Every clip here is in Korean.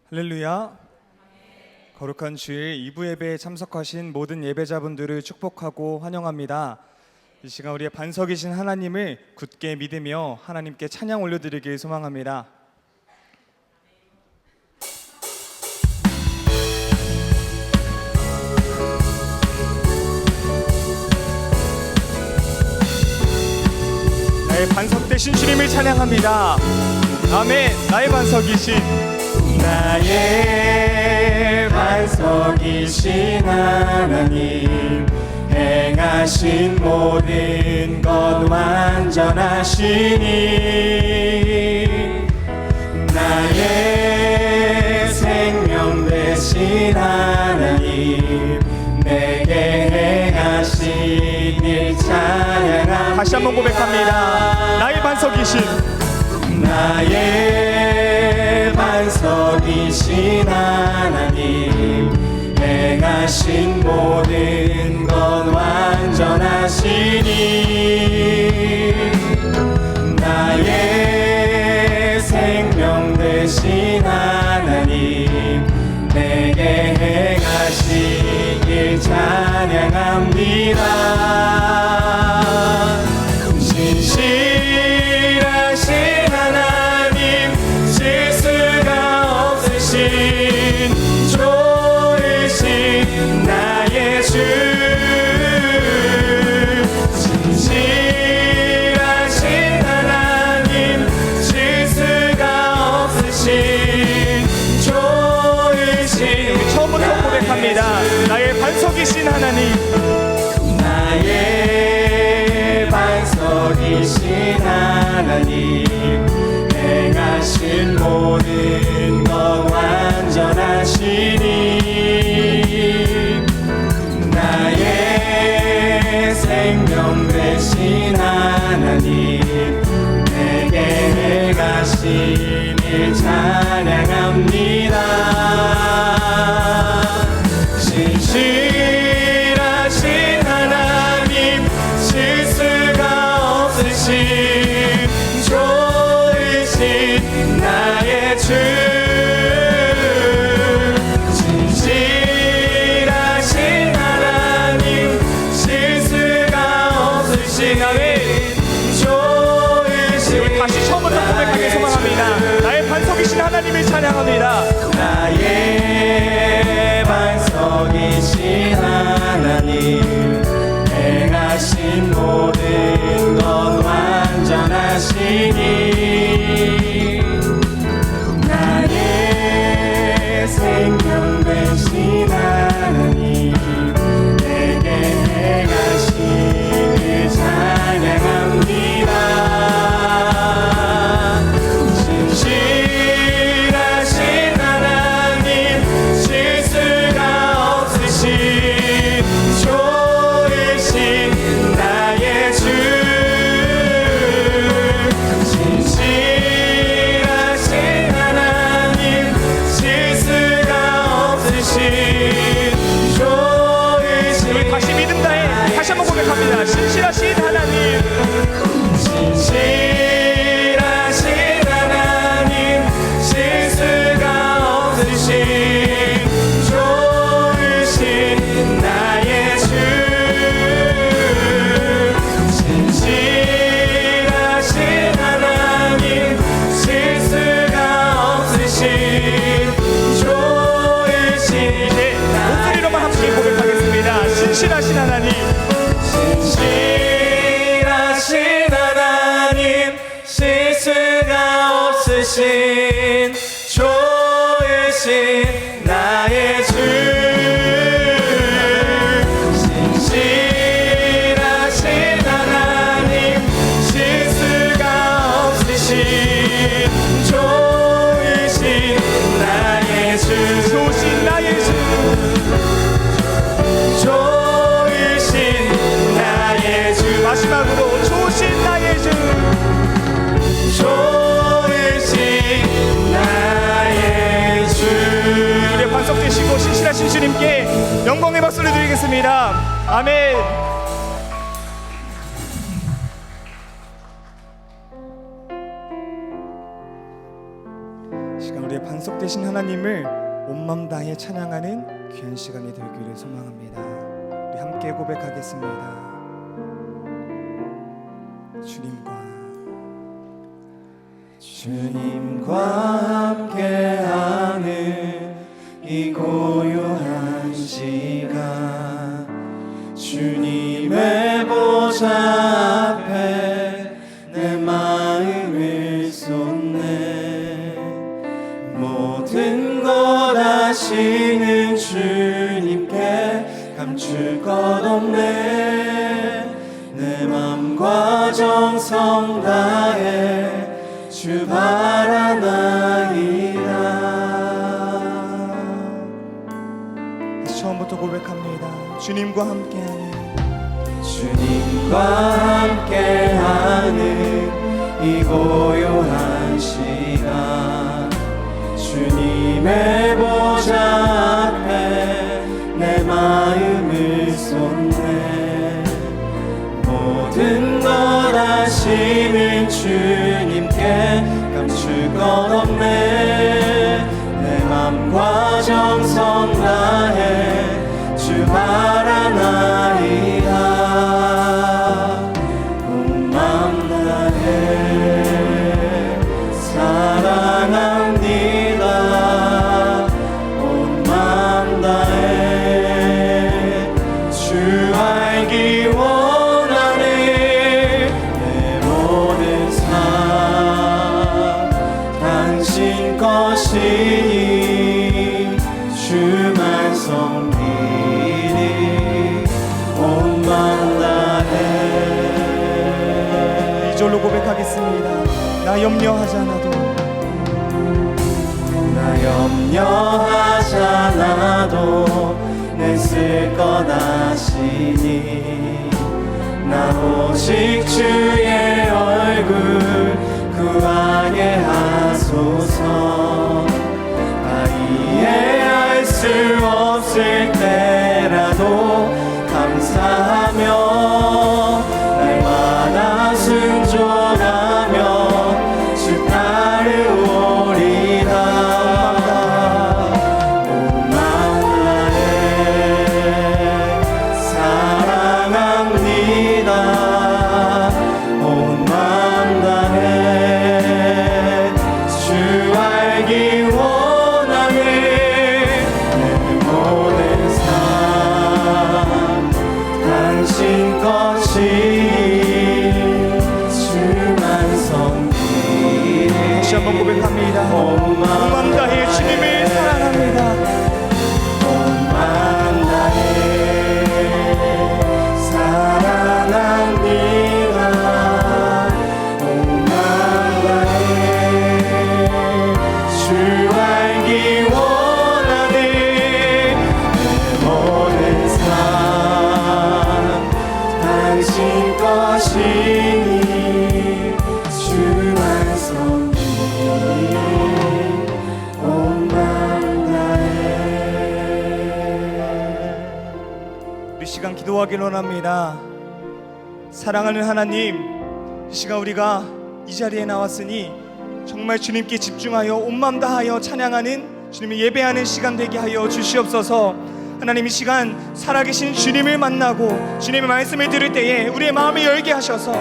할렐루야. 거룩한 주일 2부 예배에 참석하신 모든 예배자분들을 축복하고 환영합니다. 이 시간 우리의 반석이신 하나님을 굳게 믿으며 하나님께 찬양 올려드리길 소망합니다. 나의 반석 되신 주님을 찬양합니다. 아멘. 나의 반석이신 나의 반석이신 하나님, 행하신 모든 것 완전하시니, 나의 생명 되신 하나님, 내게 행하신 일 찬양합니다. 다시 한번 고백합니다. 나의 반석이신 나의 반석이신 하나님, 행하신 모든 것 완전하시니, 나의 생명 되신 하나님, 내게 행하신 일 찬양합니다. 진실하신 하나님, 실수가 없으신 좋으신 나의 주, 진실하신 하나님, 실수가 없으신 좋으신 처음부터 고백합니다. 나의 반석이신 하나님, 나의 반석이신 하나님, 행하신 모든 것 완전하시니, 나의 생명 되신 하나님, 내게 행하신 일 찬양합니다. 진실하신 하나님, 실수가 없으신 좋으신 나의 주, 진실하신 하나님, 실수가 없으신 좋으신 다시 처음부터 고백하길 소망합니다. 나의 반석이신 하나님을 찬양합니다. 나의 반석이신 하나님, 행하신 모든 것 완전하시니, 나의 생명 되신 하나님, 내게 행하신 일 찬양합니다. 진실하신 하나님, 실수가 없으신 좋으신 나의 주, 진실하신 하나님, 실수가 없으신 좋으신 다시 믿음 다해 다시 한번 고백합니다. 신실하신 하나님, 진실하신 하나님, 실수가 없으신 좋으신 나의 주, 진실하신 하나님, 실수가 없으신 좋으신 목소리로만 함께 고백하겠습니다. 신실하신 하나님, 진실하신 하나님, 실수가 없으신 좋으신 나의 주, 진실하신 하나님, 실수가 없으신 좋으신 나의 주, 좋으신 나의 주, 좋으신 나의 주, 마지막으로 좋으신 나의 주, 좋으신 나의 주. 우리의 반석 되시고 신실하신 주님께 영광의 박수를 드리겠습니다. 아멘. 시간 우리의 반석 살아계신 하나님을 온맘 다해 찬양하는 귀한 시간이 되기를 소망합니다. 우리 함께 고백하겠습니다. 주님과 함께하는 이 고요한 시간, 주님의 보좌 앞에 내 마음을 쏟네. 모든 것 아시는 주님께 감출 것 없네. 내 맘과 정성 다해 주 바라나이다. 다시 처음부터 고백합니다. 주님과 함께하는 이 고요한 시간, 주님의 보좌 앞에 내 마음을 쏟네. 모든 것 아시는 주님께 감출 것 없네. 내 맘과 정성 다해 주 바라나이다. 온 맘 다해 사랑합니다. 온 맘 다해 주 알기 원하네. 내 모든 삶 당신 것이니 주만 섬기리. 온 맘 다해. 이절로 고백하겠습니다. 나 염려하지 않아도, 나 염려하지 않아도 내 쓸 것 아시니. 나 오직 주의 얼굴 구하게 하소서. 나 이해할 수 없을 때라도 감사하며 날마다 순종하며 주 따르오리다. 온 맘 다해 사랑합니다. 온 맘 다해 주 알기 원하네. 내 모든 삶 당신 것이니 주만 섬기리. 다시 한번 고백합니다. 온 맘 다해 주님을 사랑합니다. 온 맘 다해 사랑합니다. 온 맘 다해 주 알기 원하네. 내 모든 삶 당신 것이니 주만 섬기리. 온 맘 다해. 우리 시간 기도하길 원합니다. 사랑하는 하나님, 이 시간 우리가 이 자리에 나왔으니 정말 주님께 집중하여 온 맘 다하여 찬양하는, 주님을 예배하는 시간 되게 하여 주시옵소서. 하나님, 이 시간 살아계신 주님을 만나고 주님의 말씀을 들을 때에 우리의 마음을 열게 하셔서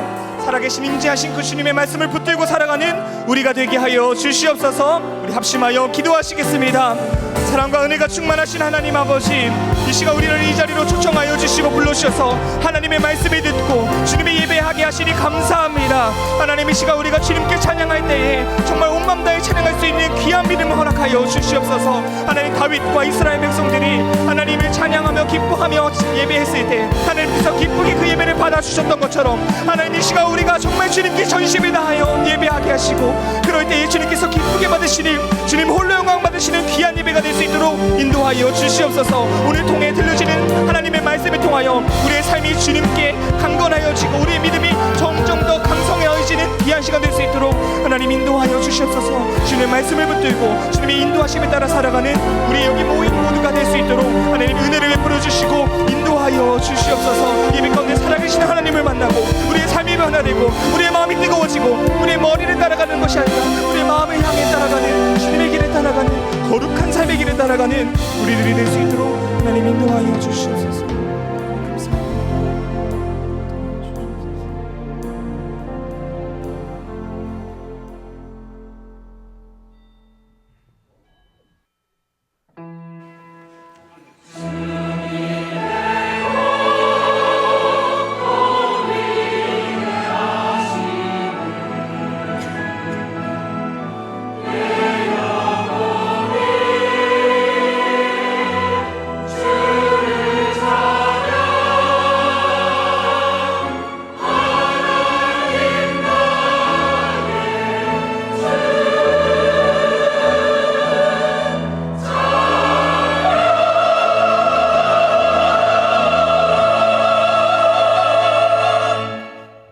살아계신 임재하신 그 주님의 말씀을 붙들고 살아가는 우리가 되게 하여 주시옵소서. 우리 합심하여 기도하시겠습니다. 사랑과 은혜가 충만하신 하나님 아버지, 이 시간 우리를 이 자리로 초청하여 주시고 불러주셔서 하나님의 말씀을 듣고 주님의 예배하게 하시니 감사합니다. 하나님, 이 시간 우리가 주님께 찬양할 때에 정말 온 맘 다해 찬양할 수 있는 귀한 믿음을 허락하여 주시옵소서. 하나님, 다윗과 이스라엘 백성들이 하나님을 찬양하며 기뻐하며 예배했을 때 하나님께서 기쁘게 그 예배를 받아주셨던 것처럼 하나님, 이 시간 우리가 정말 주님께 전심을 다하여 예배하게 하시고 그럴 때에 주님께서 기쁘게 받으시는, 주님 홀로 영광 받으시는 귀한 예배가 될 수 있도록 인도하여 주시옵소서. 오늘 통해 들려지는 하나님의 말씀을 통하여 우리의 삶이 주님께 강건하여지고 우리의 믿음이 점점 더 강성해지는 귀한 시간 될 수 있도록 하나님 인도하여 주시옵소서. 주님의 말씀을 붙들고 주님의 인도하심에 따라 살아가는 우리 여기 모인 모두가 될 수 있도록 하나님 은혜를 베풀어 주시고 인도하여 인도하여 주시옵소서. 예배 가운데 살아계신 하나님을 만나고 우리의 삶이 변화되고 우리의 마음이 뜨거워지고 우리의 머리를 따라가는 것이 아니라 우리의 마음을 향해 따라가는 주님의 길을 따라가는 거룩한 삶의 길을 따라가는 우리들이 될 수 있도록 하나님 인도하여 주시옵소서. 감사합니다.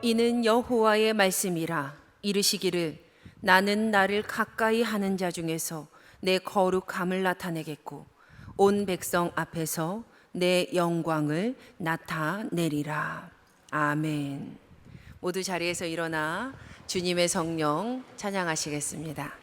이는 여호와의 말씀이라. 이르시기를 나는 나를 가까이 하는 자 중에서 내 거룩함을 나타내겠고 온 백성 앞에서 내 영광을 나타내리라. 아멘. 모두 자리에서 일어나 주님의 성령 찬양하시겠습니다.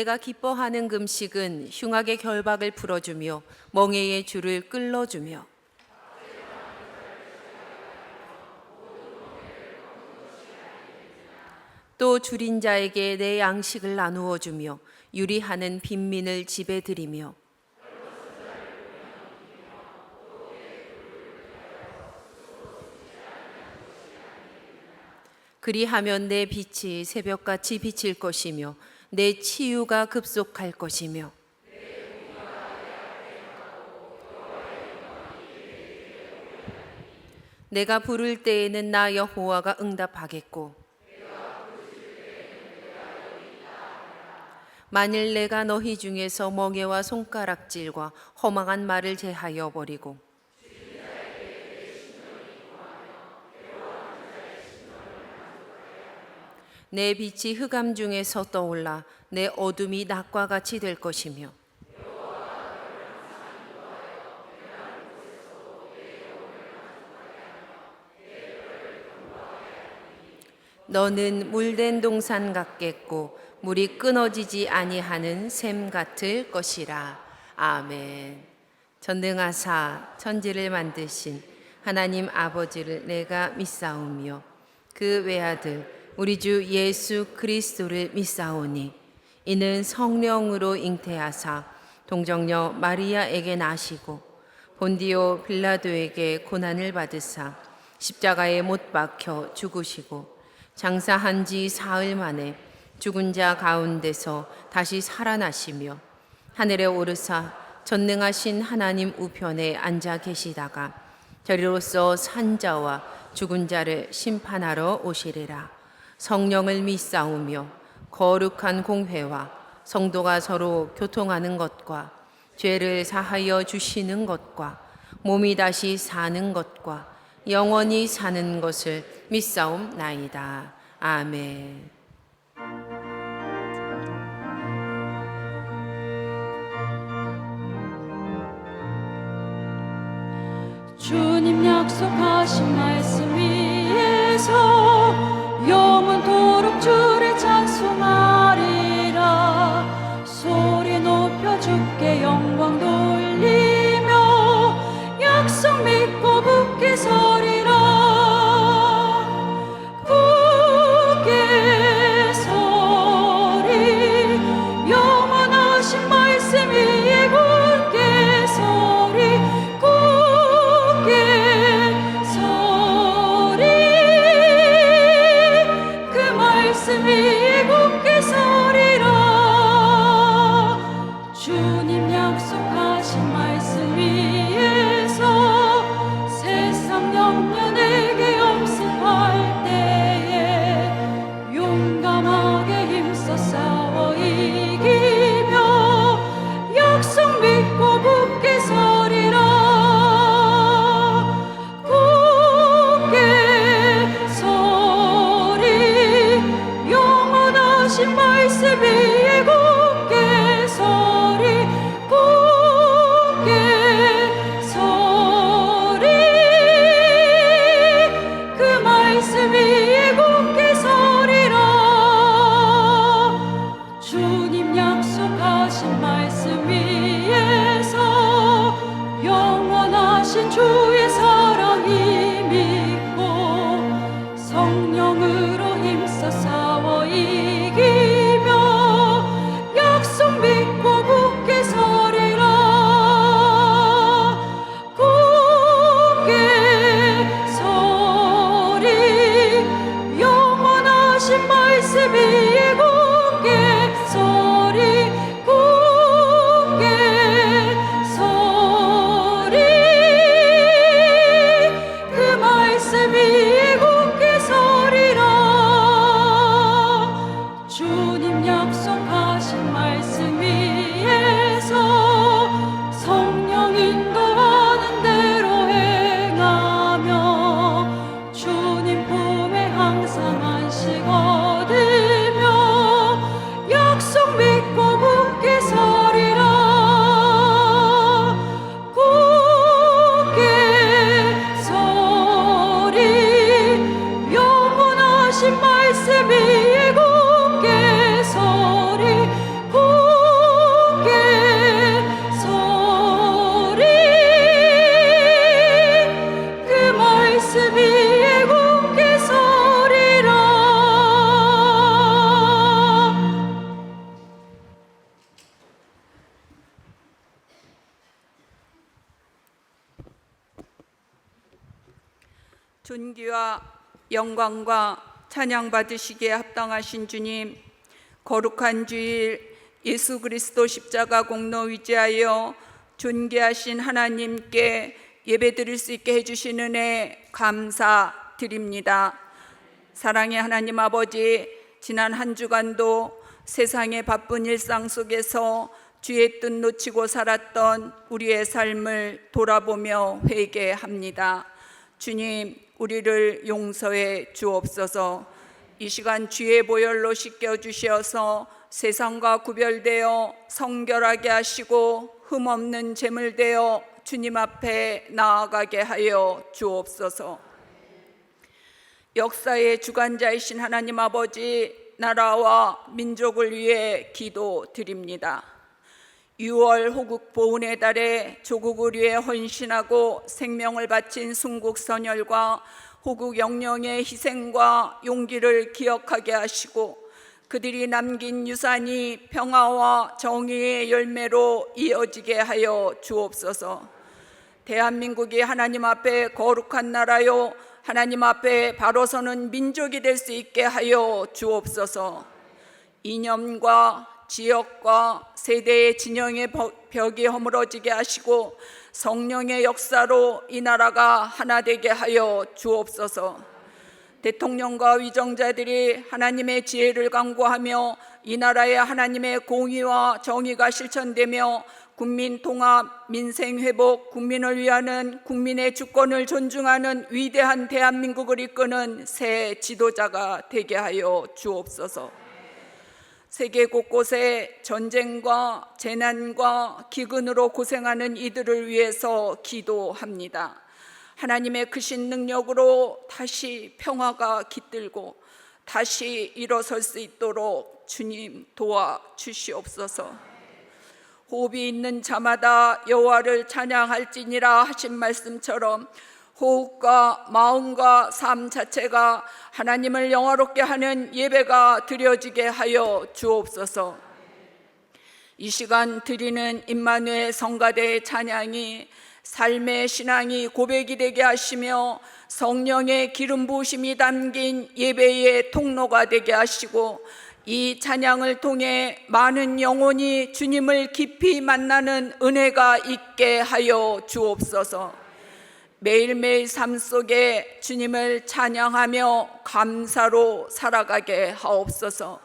내가 기뻐하는 금식은 흉악의 결박을 풀어주며 멍에의 줄을 끌어주며 또 줄인 자에게 내 양식을 나누어 주며 유리하는 빈민을 집에 들이며 그리하면 내 빛이 새벽같이 비칠 것이며 내 치유가 급속할 것이며 내가 부를 때에는 나 여호와가 응답하겠고 만일 내가 너희 중에서 멍에와 손가락질과 허망한 말을 제하여 버리고 내 빛이 흑암 중에서 떠올라 내 어둠이 낮과 같이 될 것이며 너는 물된 동산 같겠고 물이 끊어지지 아니하는 샘 같을 것이라. 아멘. 전능하사 천지를 만드신 하나님 아버지를 내가 믿사오며 그 외아들 우리 주 예수 그리스도를 믿사오니 이는 성령으로 잉태하사 동정녀 마리아에게 나시고 본디오 빌라도에게 고난을 받으사 십자가에 못 박혀 죽으시고 장사한 지 사흘 만에 죽은 자 가운데서 다시 살아나시며 하늘에 오르사 전능하신 하나님 우편에 앉아 계시다가 저리로서 산자와 죽은 자를 심판하러 오시리라. 성령을 믿사오며 거룩한 공회와 성도가 서로 교통하는 것과 죄를 사하여 주시는 것과 몸이 다시 사는 것과 영원히 사는 것을 믿사옵나이다. 아멘. 주님 약속하신 말씀 위에서 영원토록 주를 찬송하리라. 소리 높여 주께 영광 돌리며 약속 믿고 굳게 서리라. 굳게 서리 영원하신 말씀 위에 굳게 서리. 말씀 위에 굳게 서리라. 주님 약속하신 말씀 위에서 세상 염려 내게 엄습할 때에 용감하게 힘써 싸워 이기며 약속 믿고 굳게 서리라. 말씀 위에 굳게 서리. 굳게 서리 그 말씀 위에 굳게 서리라. 주님 약속하신 말씀 위에서 영원하신 주의 사랑이 믿고 성령으로 힘써 싸워 약속 믿고 굳게 서리라. 굳게 서리 영원하신 말씀 위에 굳게 서리. 굳게 서리 그 말씀 위에 굳게 서리라. 주님 약속하신 말씀 위에서 성령 인도하는 대로 행하며 주님 품에 항상 안식 얻으며 약속 믿고 굳게 서리라. 굳게 서리 영원하신 말씀 위에 굳게 서리. 굳게 서리 그 말씀 위에 굳게 서리라. 존귀와 영광과 찬양 받으시기에 합당하신 주님, 거룩한 주일 예수 그리스도 십자가 공로 의지하여 존귀하신 하나님께 예배드릴 수 있게 해주신 은혜 감사드립니다. 사랑의 하나님 아버지, 지난 한 주간도 세상의 바쁜 일상 속에서 주의 뜻 놓치고 살았던 우리의 삶을 돌아보며 회개합니다. 주님, 우리를 용서해 주옵소서. 이 시간 주의 보혈로 씻겨주셔서 세상과 구별되어 성결하게 하시고 흠없는 제물 되어 주님 앞에 나아가게 하여 주옵소서. 역사의 주관자이신 하나님 아버지, 나라와 민족을 위해 기도드립니다. 6월 호국 보훈의 달에 조국을 위해 헌신하고 생명을 바친 순국선열과 호국 영령의 희생과 용기를 기억하게 하시고 그들이 남긴 유산이 평화와 정의의 열매로 이어지게 하여 주옵소서. 대한민국이 하나님 앞에 거룩한 나라요 하나님 앞에 바로 서는 민족이 될 수 있게 하여 주옵소서. 이념과 지역과 세대의 진영의 벽이 허물어지게 하시고 성령의 역사로 이 나라가 하나 되게 하여 주옵소서. 대통령과 위정자들이 하나님의 지혜를 강구하며 이 나라에 하나님의 공의와 정의가 실천되며 국민 통합, 민생 회복, 국민을 위하는 국민의 주권을 존중하는 위대한 대한민국을 이끄는 새 지도자가 되게 하여 주옵소서. 세계 곳곳에 전쟁과 재난과 기근으로 고생하는 이들을 위해서 기도합니다. 하나님의 크신 능력으로 다시 평화가 깃들고 다시 일어설 수 있도록 주님 도와주시옵소서. 호흡이 있는 자마다 여호와를 찬양할지니라 하신 말씀처럼 호흡과 마음과 삶 자체가 하나님을 영화롭게 하는 예배가 드려지게 하여 주옵소서. 이 시간 드리는 임마누엘 성가대의 찬양이 삶의 신앙이 고백이 되게 하시며 성령의 기름 부으심이 담긴 예배의 통로가 되게 하시고 이 찬양을 통해 많은 영혼이 주님을 깊이 만나는 은혜가 있게 하여 주옵소서. 매일매일 삶 속에 주님을 찬양하며 감사로 살아가게 하옵소서.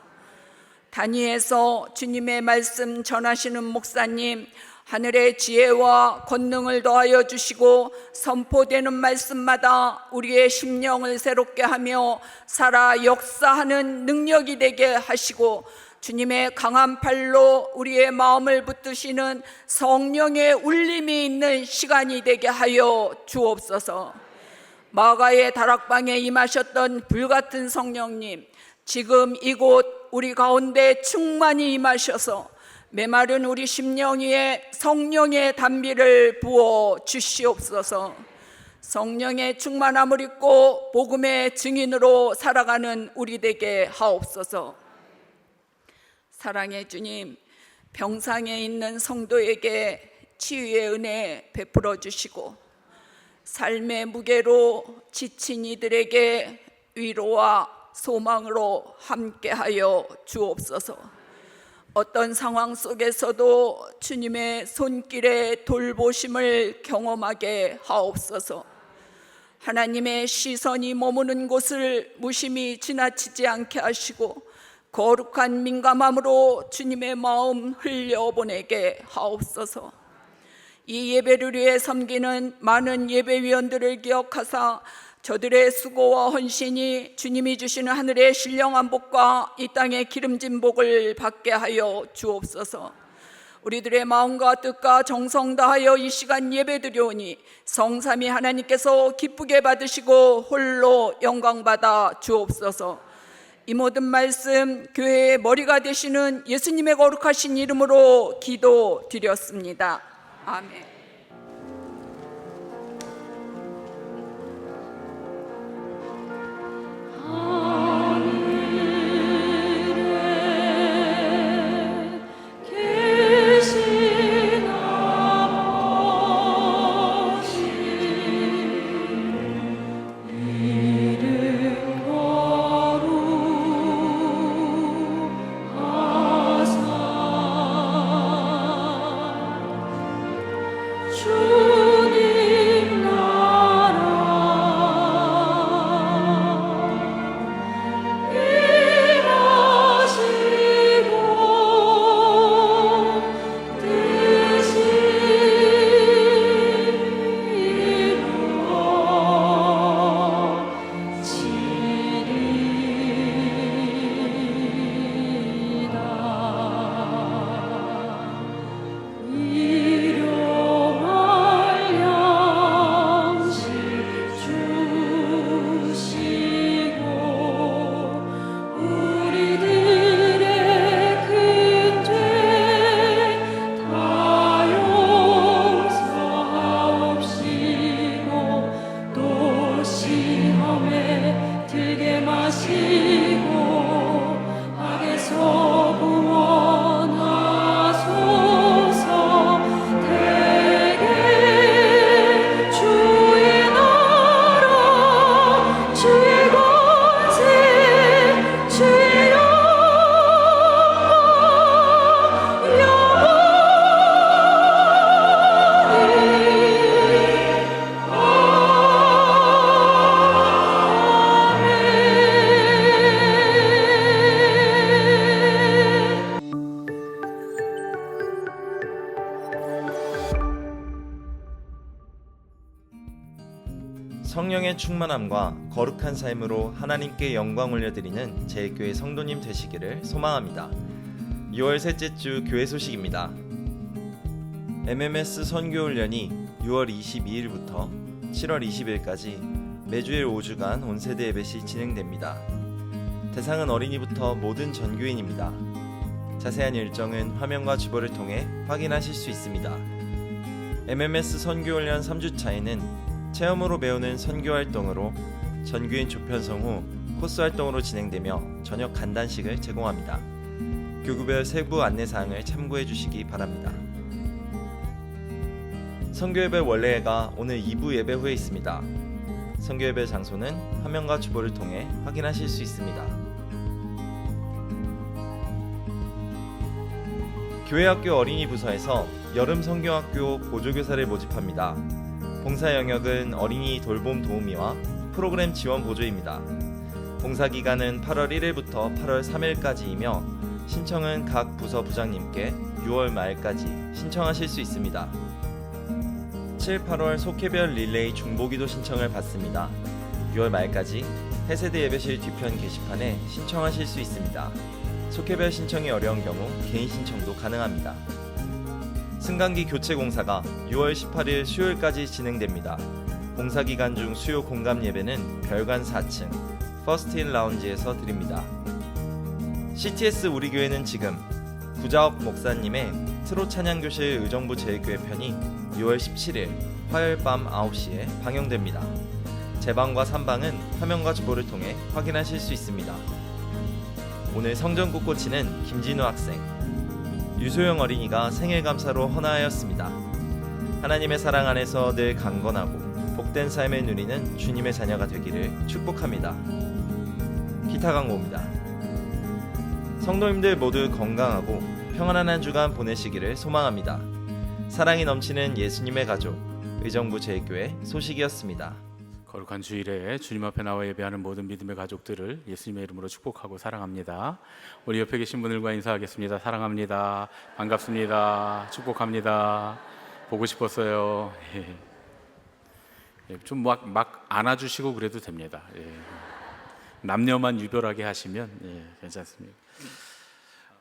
단위에서 주님의 말씀 전하시는 목사님, 하늘의 지혜와 권능을 더하여 주시고 선포되는 말씀마다 우리의 심령을 새롭게 하며 살아 역사하는 능력이 되게 하시고 주님의 강한 팔로 우리의 마음을 붙드시는 성령의 울림이 있는 시간이 되게 하여 주옵소서. 마가의 다락방에 임하셨던 불같은 성령님, 지금 이곳 우리 가운데 충만히 임하셔서 메마른 우리 심령 위에 성령의 단비를 부어 주시옵소서. 성령의 충만함을 입고 복음의 증인으로 살아가는 우리 되게 하옵소서. 사랑의 주님, 병상에 있는 성도에게 치유의 은혜 베풀어 주시고 삶의 무게로 지친 이들에게 위로와 소망으로 함께하여 주옵소서. 어떤 상황 속에서도 주님의 손길의 돌보심을 경험하게 하옵소서. 하나님의 시선이 머무는 곳을 무심히 지나치지 않게 하시고 거룩한 민감함으로 주님의 마음 흘려보내게 하옵소서. 이 예배를 위해 섬기는 많은 예배위원들을 기억하사 저들의 수고와 헌신이 주님이 주시는 하늘의 신령한 복과 이 땅의 기름진 복을 받게 하여 주옵소서. 우리들의 마음과 뜻과 정성 다하여 이 시간 예배드리오니 성삼위 하나님께서 기쁘게 받으시고 홀로 영광받아 주옵소서. 이 모든 말씀 교회의 머리가 되시는 예수님의 거룩하신 이름으로 기도드렸습니다. 아멘. 충만함과 거룩한 삶으로 하나님께 영광 올려드리는 제1교회 성도님 되시기를 소망합니다. 6월 셋째 주 교회 소식입니다. MMS 선교훈련이 6월 22일부터 7월 20일까지 매주일 5주간 온세대 예배시 진행됩니다. 대상은 어린이부터 모든 전교인입니다. 자세한 일정은 화면과 주보를 통해 확인하실 수 있습니다. MMS 선교훈련 3주차에는 체험으로 배우는 선교활동으로 전교인 조편성 후 코스 활동으로 진행되며 저녁 간단식을 제공합니다. 교구별 세부 안내사항을 참고해 주시기 바랍니다. 선교예배 원래회가 오늘 2부 예배 후에 있습니다. 선교예배 장소는 화면과 주보를 통해 확인하실 수 있습니다. 교회학교 어린이 부서에서 여름 선교학교 보조교사를 모집합니다. 봉사 영역은 어린이 돌봄 도우미와 프로그램 지원 보조입니다. 봉사 기간은 8월 1일부터 8월 3일까지이며 신청은 각 부서 부장님께 6월 말까지 신청하실 수 있습니다. 7, 8월 속회별 릴레이 중보기도 신청을 받습니다. 6월 말까지 해세대 예배실 뒤편 게시판에 신청하실 수 있습니다. 속회별 신청이 어려운 경우 개인 신청도 가능합니다. 승강기 교체 공사가 6월 18일 수요일까지 진행됩니다. 공사 기간 중 수요 공감 예배는 별관 4층 퍼스트힐 라운지에서 드립니다. CTS 우리 교회는 지금 구자옥 목사님의 트롯 찬양교실 의정부 제1교회 편이 6월 17일 화요일 밤 9시에 방영됩니다. 제방과 3방은 화면과 주보를 통해 확인하실 수 있습니다. 오늘 성전 꽃꽂이는 김진우 학생, 유소영 어린이가 생일 감사로 헌화하였습니다. 하나님의 사랑 안에서 늘 강건하고 복된 삶을 누리는 주님의 자녀가 되기를 축복합니다. 기타 광고입니다. 성도님들 모두 건강하고 평안한 한 주간 보내시기를 소망합니다. 사랑이 넘치는 예수님의 가족 의정부 제1교회 소식이었습니다. 거룩한 주일에 주님 앞에 나와 예배하는 모든 믿음의 가족들을 예수님의 이름으로 축복하고 사랑합니다. 우리 옆에 계신 분들과 인사하겠습니다. 사랑합니다. 반갑습니다. 축복합니다. 보고 싶었어요. 좀 막 안아주시고 그래도 됩니다. 남녀만 유별하게 하시면 괜찮습니다.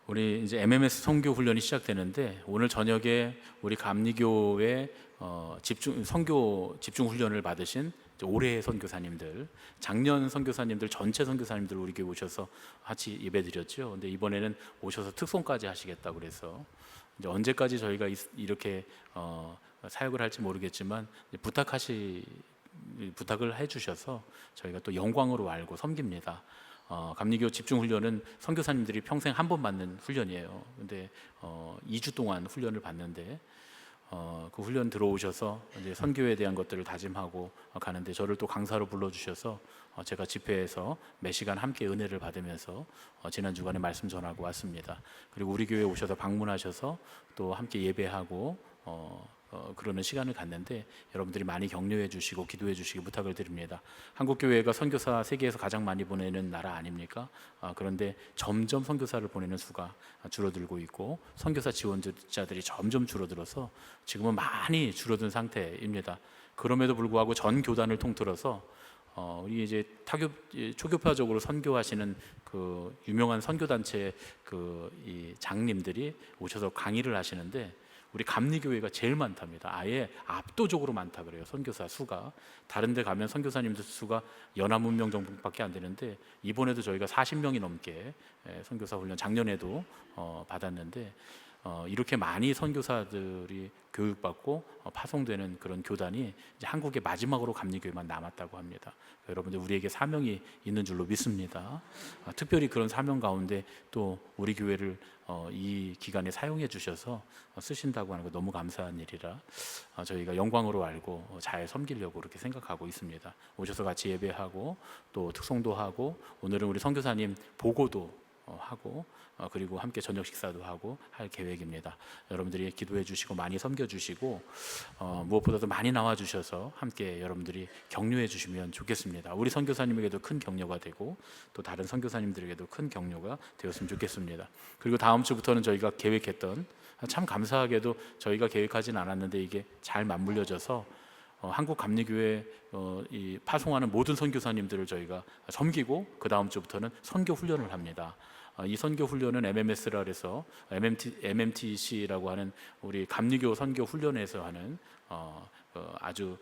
우리 이제 MMS 선교 훈련이 시작되는데 오늘 저녁에 우리 감리교회 선교 집중 훈련을 받으신 올해의 선교사님들, 작년 선교사님들 전체 선교사님들 우리 교회 오셔서 같이 예배드렸죠. 근데 이번에는 오셔서 특송까지 하시겠다고 그래서 이제 언제까지 저희가 이렇게 사역을 할지 모르겠지만 부탁을 해주셔서 저희가 또 영광으로 알고 섬깁니다. 감리교 집중훈련은 선교사님들이 평생 한 번 받는 훈련이에요. 근데 2주 동안 훈련을 받는데 그 훈련 들어오셔서 이제 선교에 대한 것들을 다짐하고 가는데 저를 또 강사로 불러주셔서 제가 집회에서 몇 시간 함께 은혜를 받으면서 지난 주간에 말씀 전하고 왔습니다. 그리고 우리 교회에 오셔서 방문하셔서 또 함께 예배하고 그러는 시간을 갖는데 여러분들이 많이 격려해 주시고 기도해 주시기 부탁을 드립니다. 한국교회가 선교사 세계에서 가장 많이 보내는 나라 아닙니까? 그런데 점점 선교사를 보내는 수가 줄어들고 있고 선교사 지원자들이 점점 줄어들어서 지금은 많이 줄어든 상태입니다. 그럼에도 불구하고 전 교단을 통틀어서 우리 이제 초교파적으로 선교하시는 그 유명한 선교단체 이 장님들이 오셔서 강의를 하시는데 우리 감리교회가 제일 많답니다. 아예 압도적으로 많다 그래요. 선교사 수가. 다른 데 가면 선교사님들 수가 연합문명 정도밖에 안 되는데 이번에도 저희가 40명이 넘게 선교사 훈련 작년에도 받았는데 이렇게 많이 선교사들이 교육받고 파송되는 그런 교단이 이제 한국의 마지막으로 감리교회만 남았다고 합니다. 여러분들 우리에게 사명이 있는 줄로 믿습니다. 특별히 그런 사명 가운데 또 우리 교회를 이 기간에 사용해 주셔서 쓰신다고 하는 거 너무 감사한 일이라 저희가 영광으로 알고 잘 섬기려고 그렇게 생각하고 있습니다. 오셔서 같이 예배하고 또 특송도 하고 오늘은 우리 선교사님 보고도 하고 그리고 함께 저녁 식사도 하고 할 계획입니다. 여러분들이 기도해 주시고 많이 섬겨 주시고 무엇보다도 많이 나와 주셔서 함께 여러분들이 격려해 주시면 좋겠습니다. 우리 선교사님에게도 큰 격려가 되고 또 다른 선교사님들에게도 큰 격려가 되었으면 좋겠습니다. 그리고 다음 주부터는 저희가 계획했던 참 감사하게도 저희가 계획하진 않았는데 이게 잘 맞물려져서 한국 감리교회 이 파송하는 모든 선교사님들을 저희가 섬기고 그 다음 주부터는 선교 훈련을 합니다. 이 선교 훈련은 MMS라 그래서 MMTC라고 하는 우리 감리교 선교 훈련에서 하는 아주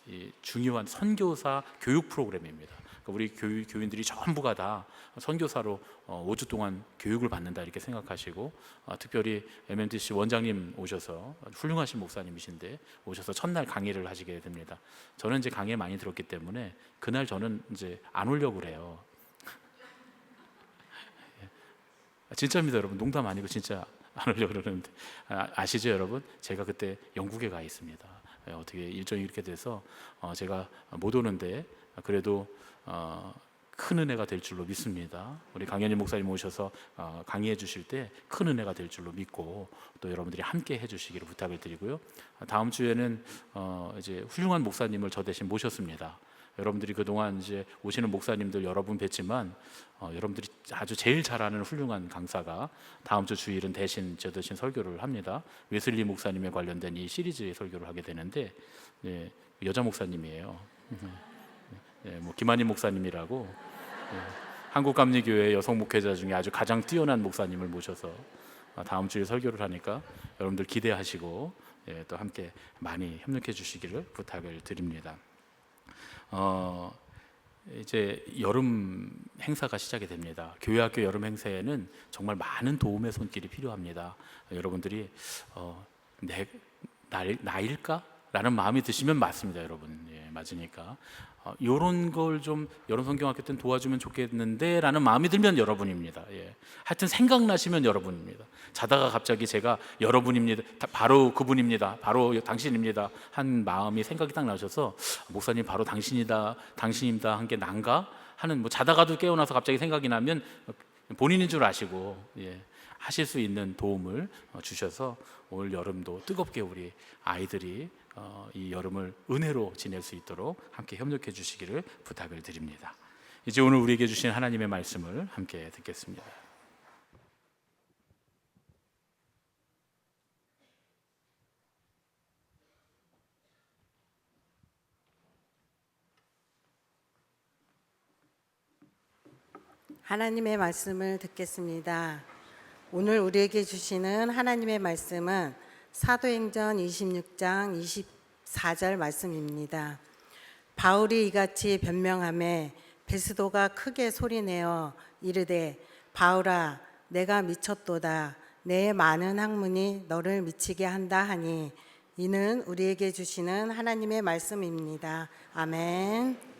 이 중요한 선교사 교육 프로그램입니다. 그러니까 우리 교인들이 전부가 다 선교사로 5주 동안 교육을 받는다 이렇게 생각하시고 특별히 MMTC 원장님 오셔서 훌륭하신 목사님이신데 오셔서 첫날 강의를 하시게 됩니다. 저는 이제 강의에 많이 들었기 때문에 그날 저는 이제 안 오려고 그래요. 진짜입니다, 여러분. 농담 아니고 진짜 안 오려고 그러는데 아시죠, 여러분? 제가 그때 영국에 가 있습니다. 어떻게 일정이 이렇게 돼서 제가 못 오는데 그래도 큰 은혜가 될 줄로 믿습니다. 우리 강현희 목사님 오셔서 강의해 주실 때 큰 은혜가 될 줄로 믿고 또 여러분들이 함께 해주시기를 부탁을 드리고요. 다음 주에는 이제 훌륭한 목사님을 저 대신 모셨습니다. 여러분들이 그동안 이제 오시는 목사님들 여러 분 뵀지만 여러분들이 아주 제일 잘하는 훌륭한 강사가 다음 주 주일은 저 대신 설교를 합니다. 웨슬리 목사님에 관련된 이 시리즈의 설교를 하게 되는데 여자 목사님이에요. 뭐 김한희 목사님이라고 한국감리교회 여성 목회자 중에 아주 가장 뛰어난 목사님을 모셔서 다음 주에 설교를 하니까 여러분들 기대하시고 또 함께 많이 협력해 주시기를 부탁을 드립니다. 이제 여름 행사가 시작이 됩니다. 교회학교 여름 행사에는 정말 많은 도움의 손길이 필요합니다. 여러분들이 나일까? 라는 마음이 드시면 맞습니다, 여러분. 맞으니까 이런 걸 좀 여름 성경학교 때는 도와주면 좋겠는데 라는 마음이 들면 여러분입니다. 하여튼 생각나시면 여러분입니다. 자다가 갑자기 제가 여러분입니다, 바로 그분입니다, 바로 당신입니다 한 마음이 생각이 딱 나셔서 목사님 바로 당신입니다 한 게 난가 하는 뭐 자다가도 깨어나서 갑자기 생각이 나면 본인인 줄 아시고 하실 수 있는 도움을 주셔서 올 여름도 뜨겁게 우리 아이들이 이 여름을 은혜로 지낼 수 있도록 함께 협력해 주시기를 부탁을 드립니다. 이제 오늘 우리에게 주신 하나님의 말씀을 함께 듣겠습니다. 하나님의 말씀을 듣겠습니다. 오늘 우리에게 주시는 하나님의 말씀은 사도행전 26장 24절 말씀입니다. 바울이 이같이 변명하매 베스도가 크게 소리내어 이르되 바울아 내가 미쳤도다. 내 많은 학문이 너를 미치게 한다 하니 이는 우리에게 주시는 하나님의 말씀입니다. 아멘.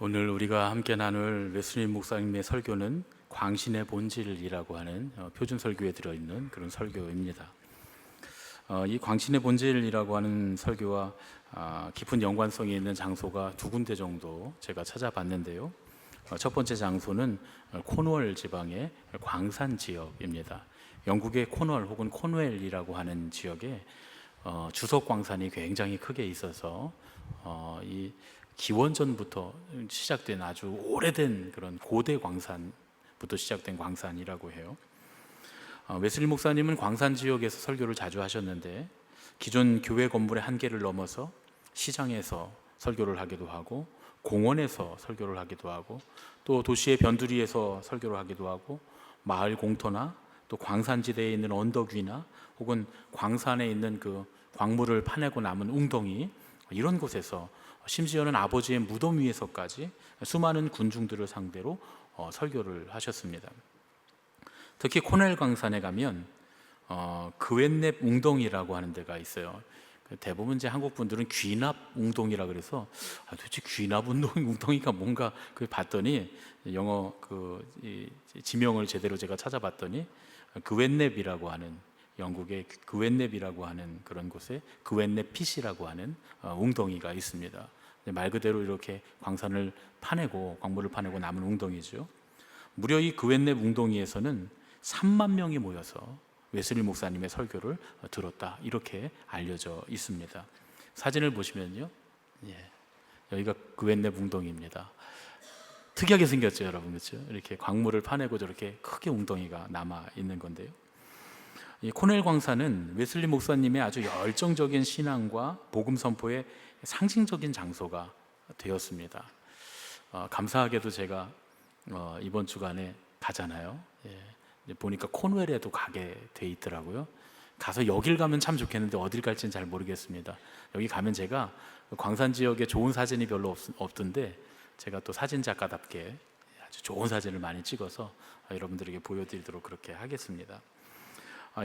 오늘 우리가 함께 나눌 웨슬리 목사님의 설교는 광신의 본질이라고 하는 표준 설교에 들어있는 그런 설교입니다. 이 광신의 본질이라고 하는 설교와 깊은 연관성이 있는 장소가 두 군데 정도 제가 찾아봤는데요. 첫 번째 장소는 코누얼 지방의 광산 지역입니다. 영국의 코널 혹은 코누엘이라고 하는 지역에 주석 광산이 굉장히 크게 있어서 이 기원전부터 시작된 아주 오래된 그런 고대 광산부터 시작된 광산이라고 해요. 웨슬리 목사님은 광산 지역에서 설교를 자주 하셨는데 기존 교회 건물의 한계를 넘어서 시장에서 설교를 하기도 하고 공원에서 설교를 하기도 하고 또 도시의 변두리에서 설교를 하기도 하고 마을 공터나 또 광산지대에 있는 언덕 위나 혹은 광산에 있는 그 광물을 파내고 남은 웅덩이 이런 곳에서 심지어는 아버지의 무덤 위에서까지 수많은 군중들을 상대로 설교를 하셨습니다. 특히 코넬 광산에 가면 그웬넵 웅덩이라고 하는 데가 있어요. 대부분 이제 한국 분들은 귀납 웅덩이라 그래서 도대체 귀납 웅덩이가 뭔가 그 봤더니 영어 이 지명을 제대로 제가 찾아봤더니 그웬넵이라고 하는 영국의 그웬넵이라고 하는 그런 곳에 그웬넵 핏이라고 하는 웅덩이가 있습니다. 말 그대로 이렇게 광산을 파내고 광물을 파내고 남은 웅덩이죠. 무려 이 그웬넵 웅덩이에서는 3만 명이 모여서 웨슬리 목사님의 설교를 들었다 이렇게 알려져 있습니다. 사진을 보시면요, 여기가 그웬넵 웅덩이입니다. 특이하게 생겼죠, 여러분, 그렇죠? 이렇게 광물을 파내고 저렇게 크게 웅덩이가 남아 있는 건데요. 이 코넬 광산은 웨슬리 목사님의 아주 열정적인 신앙과 복음 선포의 상징적인 장소가 되었습니다. 감사하게도 제가 이번 주간에 가잖아요. 보니까 코넬에도 가게 돼 있더라고요. 가서 여길 가면 참 좋겠는데 어딜 갈지는 잘 모르겠습니다. 여기 가면 제가 광산 지역에 좋은 사진이 별로 없던데 제가 또 사진작가답게 아주 좋은 사진을 많이 찍어서 여러분들에게 보여드리도록 그렇게 하겠습니다.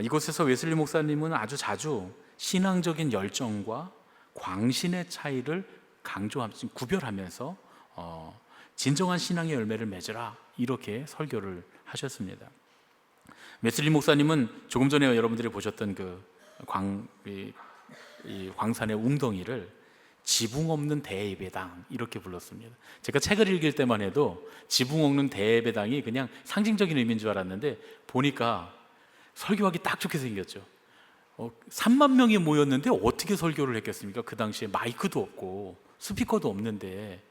이곳에서 웨슬리 목사님은 아주 자주 신앙적인 열정과 광신의 차이를 구별하면서 진정한 신앙의 열매를 맺으라 이렇게 설교를 하셨습니다. 웨슬리 목사님은 조금 전에 여러분들이 보셨던 그 광산의 웅덩이를 지붕 없는 대예배당 이렇게 불렀습니다. 제가 책을 읽을 때만 해도 지붕 없는 대예배당이 그냥 상징적인 의미인 줄 알았는데 보니까 설교하기 딱 좋게 생겼죠. 3만 명이 모였는데 어떻게 설교를 했겠습니까? 그 당시에 마이크도 없고 스피커도 없는데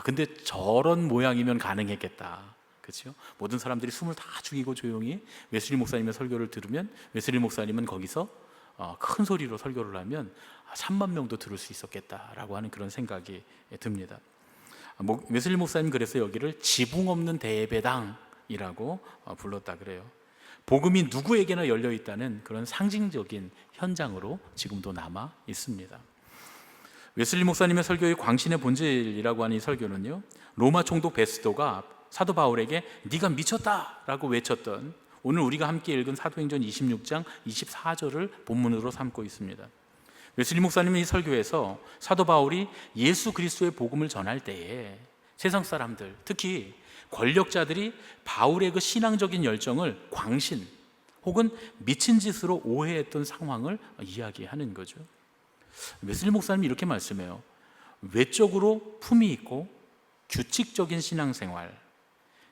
근데 저런 모양이면 가능했겠다. 그렇죠? 모든 사람들이 숨을 다 죽이고 조용히 웨슬리 목사님의 설교를 들으면 웨슬리 목사님은 거기서 큰 소리로 설교를 하면 3만 명도 들을 수 있었겠다라고 하는 그런 생각이 듭니다. 웨슬리 목사님 그래서 여기를 지붕 없는 대예배당이라고 불렀다 그래요. 복음이 누구에게나 열려 있다는 그런 상징적인 현장으로 지금도 남아 있습니다. 웨슬리 목사님의 설교의 광신의 본질이라고 하는 이 설교는요, 로마 총독 베스도가 사도 바울에게 네가 미쳤다라고 외쳤던 오늘 우리가 함께 읽은 사도행전 26장 24절을 본문으로 삼고 있습니다. 웨슬리 목사님은 이 설교에서 사도 바울이 예수 그리스도의 복음을 전할 때에 세상 사람들, 특히 권력자들이 바울의 그 신앙적인 열정을 광신 혹은 미친 짓으로 오해했던 상황을 이야기하는 거죠. 웨슬리 목사님이 이렇게 말씀해요. 외적으로 품위 있고 규칙적인 신앙생활,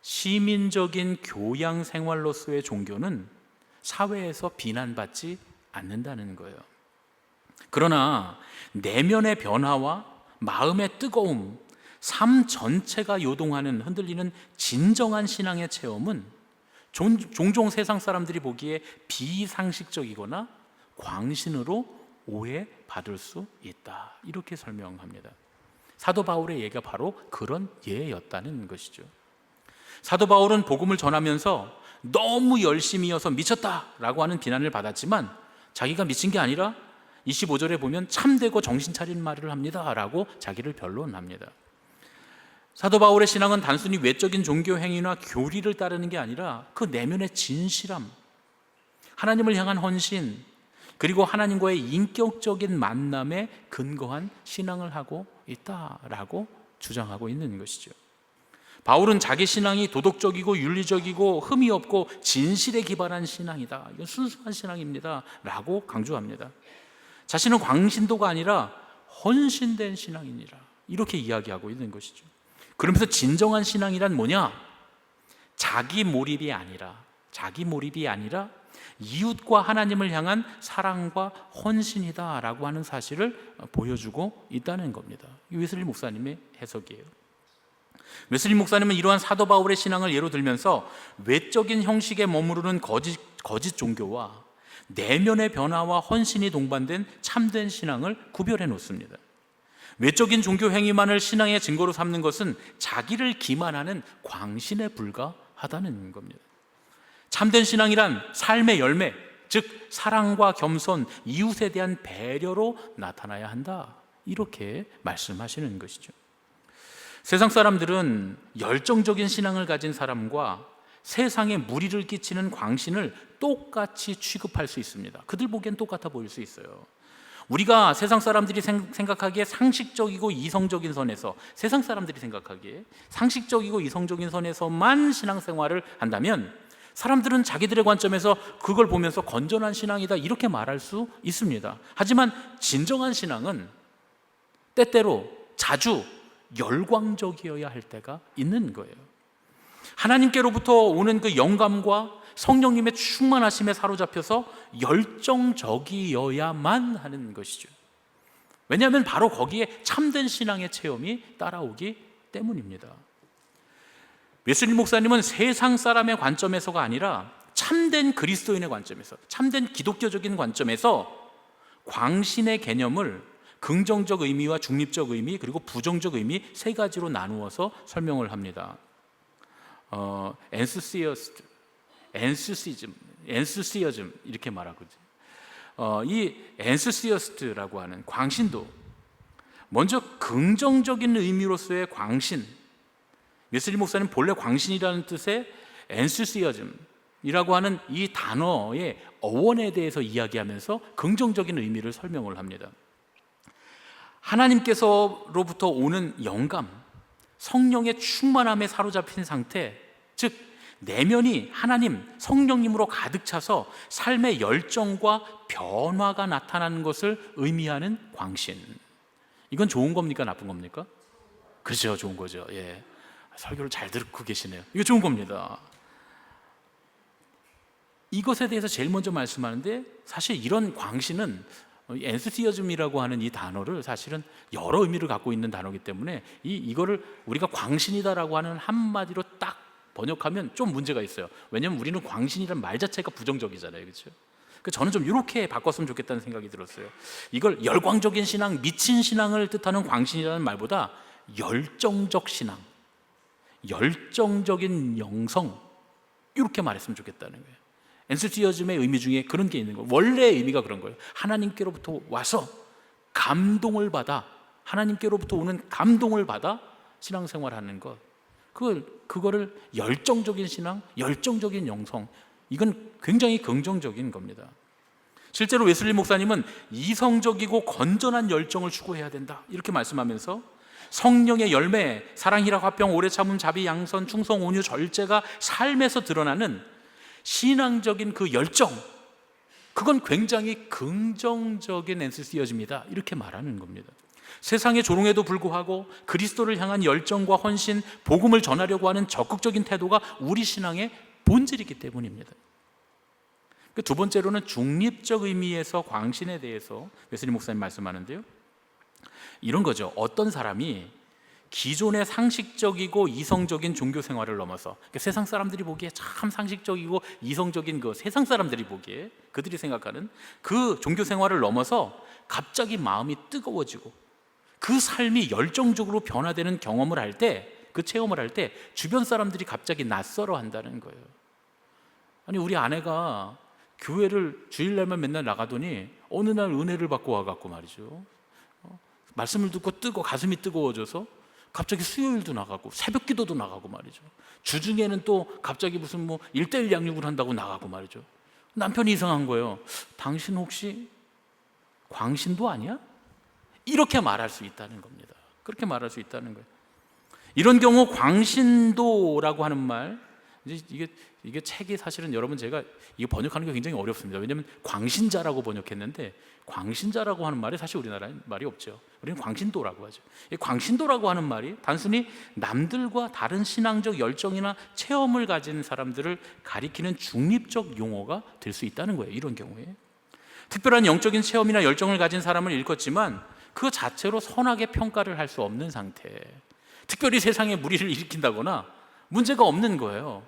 시민적인 교양 생활로서의 종교는 사회에서 비난받지 않는다는 거예요. 그러나 내면의 변화와 마음의 뜨거움, 삶 전체가 요동하는 흔들리는 진정한 신앙의 체험은 종종 세상 사람들이 보기에 비상식적이거나 광신으로 오해받을 수 있다. 이렇게 설명합니다. 사도 바울의 예가 바로 그런 예였다는 것이죠. 사도 바울은 복음을 전하면서 너무 열심히여서 미쳤다라고 하는 비난을 받았지만 자기가 미친 게 아니라 25절에 보면 참되고 정신 차린 말을 합니다라고 자기를 변론합니다. 사도 바울의 신앙은 단순히 외적인 종교 행위나 교리를 따르는 게 아니라 그 내면의 진실함, 하나님을 향한 헌신, 그리고 하나님과의 인격적인 만남에 근거한 신앙을 하고 있다라고 주장하고 있는 것이죠. 바울은 자기 신앙이 도덕적이고 윤리적이고 흠이 없고 진실에 기반한 신앙이다, 이건 순수한 신앙입니다 라고 강조합니다. 자신은 광신도가 아니라 헌신된 신앙이니라, 이렇게 이야기하고 있는 것이죠. 그러면서 진정한 신앙이란 뭐냐? 자기 몰입이 아니라 이웃과 하나님을 향한 사랑과 헌신이다라고 하는 사실을 보여주고 있다는 겁니다. 웨슬리 목사님의 해석이에요. 웨슬리 목사님은 이러한 사도 바울의 신앙을 예로 들면서 외적인 형식에 머무르는 거짓 종교와 내면의 변화와 헌신이 동반된 참된 신앙을 구별해 놓습니다. 외적인 종교 행위만을 신앙의 증거로 삼는 것은 자기를 기만하는 광신에 불과하다는 겁니다. 참된 신앙이란 삶의 열매, 즉 사랑과 겸손, 이웃에 대한 배려로 나타나야 한다, 이렇게 말씀하시는 것이죠. 세상 사람들은 열정적인 신앙을 가진 사람과 세상에 무리를 끼치는 광신을 똑같이 취급할 수 있습니다. 그들 보기엔 똑같아 보일 수 있어요. 우리가 세상 사람들이 생각하기에 상식적이고 이성적인 선에서, 세상 사람들이 생각하기에 상식적이고 이성적인 선에서만 신앙생활을 한다면 사람들은 자기들의 관점에서 그걸 보면서 건전한 신앙이다, 이렇게 말할 수 있습니다. 하지만 진정한 신앙은 때때로 자주 열광적이어야 할 때가 있는 거예요. 하나님께로부터 오는 그 영감과 성령님의 충만하심에 사로잡혀서 열정적이어야만 하는 것이죠. 왜냐하면 바로 거기에 참된 신앙의 체험이 따라오기 때문입니다. 웨슬리 목사님은 세상 사람의 관점에서가 아니라 참된 그리스도인의 관점에서, 참된 기독교적인 관점에서 광신의 개념을 긍정적 의미와 중립적 의미, 그리고 부정적 의미 세 가지로 나누어서 설명을 합니다. 엔스시어즘 이렇게 말하거든요. 이 엔스시어스트라고 하는 광신도, 먼저 긍정적인 의미로서의 광신, 웨슬리 목사님 본래 광신이라는 뜻의 엔스시어즘이라고 하는 이 단어의 어원에 대해서 이야기하면서 긍정적인 의미를 설명을 합니다. 하나님께서로부터 오는 영감, 성령의 충만함에 사로잡힌 상태, 즉 내면이 하나님, 성령님으로 가득 차서 삶의 열정과 변화가 나타나는 것을 의미하는 광신. 이건 좋은 겁니까, 나쁜 겁니까? 그렇죠, 좋은 거죠. 예. 설교를 잘 듣고 계시네요. 이거 좋은 겁니다. 이것에 대해서 제일 먼저 말씀하는데, 사실 이런 광신은 엔스시어즘이라고 하는 이 단어를 사실은 여러 의미를 갖고 있는 단어이기 때문에 이거를 우리가 광신이다라고 하는 한마디로 딱 번역하면 좀 문제가 있어요. 왜냐하면 우리는 광신이라는 말 자체가 부정적이잖아요, 그렇죠? 저는 좀 이렇게 바꿨으면 좋겠다는 생각이 들었어요. 이걸 열광적인 신앙, 미친 신앙을 뜻하는 광신이라는 말보다 열정적 신앙, 열정적인 영성, 이렇게 말했으면 좋겠다는 거예요. 엔스시어즘의 의미 중에 그런 게 있는 거예요. 원래의 의미가 그런 거예요. 하나님께로부터 와서 감동을 받아, 하나님께로부터 오는 감동을 받아 신앙생활하는 것, 그거를 열정적인 신앙, 열정적인 영성, 이건 굉장히 긍정적인 겁니다. 실제로 웨슬리 목사님은 이성적이고 건전한 열정을 추구해야 된다, 이렇게 말씀하면서 성령의 열매, 사랑, 희락, 화평, 오래 참음, 자비, 양선, 충성, 온유, 절제가 삶에서 드러나는 신앙적인 그 열정, 그건 굉장히 긍정적인 엔스시어즘이다, 이렇게 말하는 겁니다. 세상의 조롱에도 불구하고 그리스도를 향한 열정과 헌신, 복음을 전하려고 하는 적극적인 태도가 우리 신앙의 본질이기 때문입니다. 두 번째로는 중립적 의미에서 광신에 대해서 웨슬리 목사님 말씀하는데요, 이런 거죠. 어떤 사람이 기존의 상식적이고 이성적인 종교 생활을 넘어서, 그러니까 세상 사람들이 보기에 참 상식적이고 이성적인 그 세상 사람들이 보기에 그들이 생각하는 그 종교 생활을 넘어서 갑자기 마음이 뜨거워지고 그 삶이 열정적으로 변화되는 경험을 할 때, 그 체험을 할 때 주변 사람들이 갑자기 낯설어 한다는 거예요. 아니, 우리 아내가 교회를 주일날만 맨날 나가더니 어느 날 은혜를 받고 와갖고 말이죠, 말씀을 듣고 가슴이 뜨거워져서 갑자기 수요일도 나가고 새벽 기도도 나가고 말이죠. 주중에는 또 갑자기 무슨 뭐 1:1 양육을 한다고 나가고 말이죠. 남편이 이상한 거예요. 당신 혹시 광신도 아니야? 이렇게 말할 수 있다는 겁니다. 그렇게 말할 수 있다는 거예요. 이런 경우 광신도라고 하는 말, 이게 책이 사실은 여러분, 제가 이게 번역하는 게 굉장히 어렵습니다. 왜냐하면 광신자라고 번역했는데 광신자라고 하는 말이 사실 우리나라에 말이 없죠. 우리는 광신도라고 하죠. 이 광신도라고 하는 말이 단순히 남들과 다른 신앙적 열정이나 체험을 가진 사람들을 가리키는 중립적 용어가 될 수 있다는 거예요. 이런 경우에 특별한 영적인 체험이나 열정을 가진 사람을 일컫지만 그 자체로 선하게 평가를 할 수 없는 상태, 특별히 세상에 무리를 일으킨다거나 문제가 없는 거예요.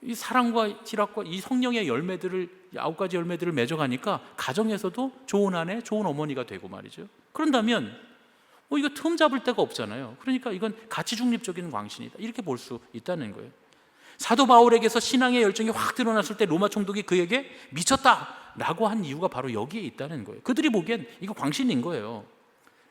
이 사랑과 희락과 이 성령의 열매들을, 9가지 열매들을 맺어가니까 가정에서도 좋은 아내, 좋은 어머니가 되고 말이죠. 그런다면 이거 틈 잡을 데가 없잖아요. 그러니까 이건 가치 중립적인 광신이다, 이렇게 볼 수 있다는 거예요. 사도 바울에게서 신앙의 열정이 확 드러났을 때 로마 총독이 그에게 미쳤다라고 한 이유가 바로 여기에 있다는 거예요. 그들이 보기엔 이거 광신인 거예요.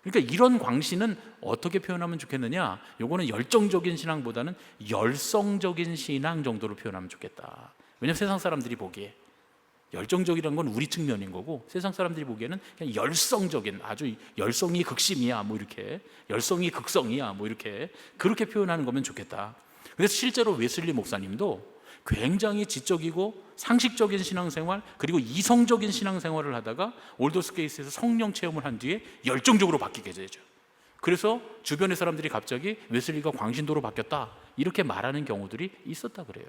그러니까 이런 광신은 어떻게 표현하면 좋겠느냐? 요거는 열정적인 신앙보다는 열성적인 신앙 정도로 표현하면 좋겠다. 왜냐하면 세상 사람들이 보기에 열정적이라는 건 우리 측면인 거고, 세상 사람들이 보기에는 그냥 열성적인, 아주 열성이 극심이야, 뭐 이렇게, 열성이 극성이야, 뭐 이렇게, 그렇게 표현하는 거면 좋겠다. 그래서 실제로 웨슬리 목사님도 굉장히 지적이고 상식적인 신앙생활, 그리고 이성적인 신앙생활을 하다가 올더스게이트에서 성령 체험을 한 뒤에 열정적으로 바뀌게 되죠. 그래서 주변의 사람들이 갑자기 웨슬리가 광신도로 바뀌었다, 이렇게 말하는 경우들이 있었다 그래요.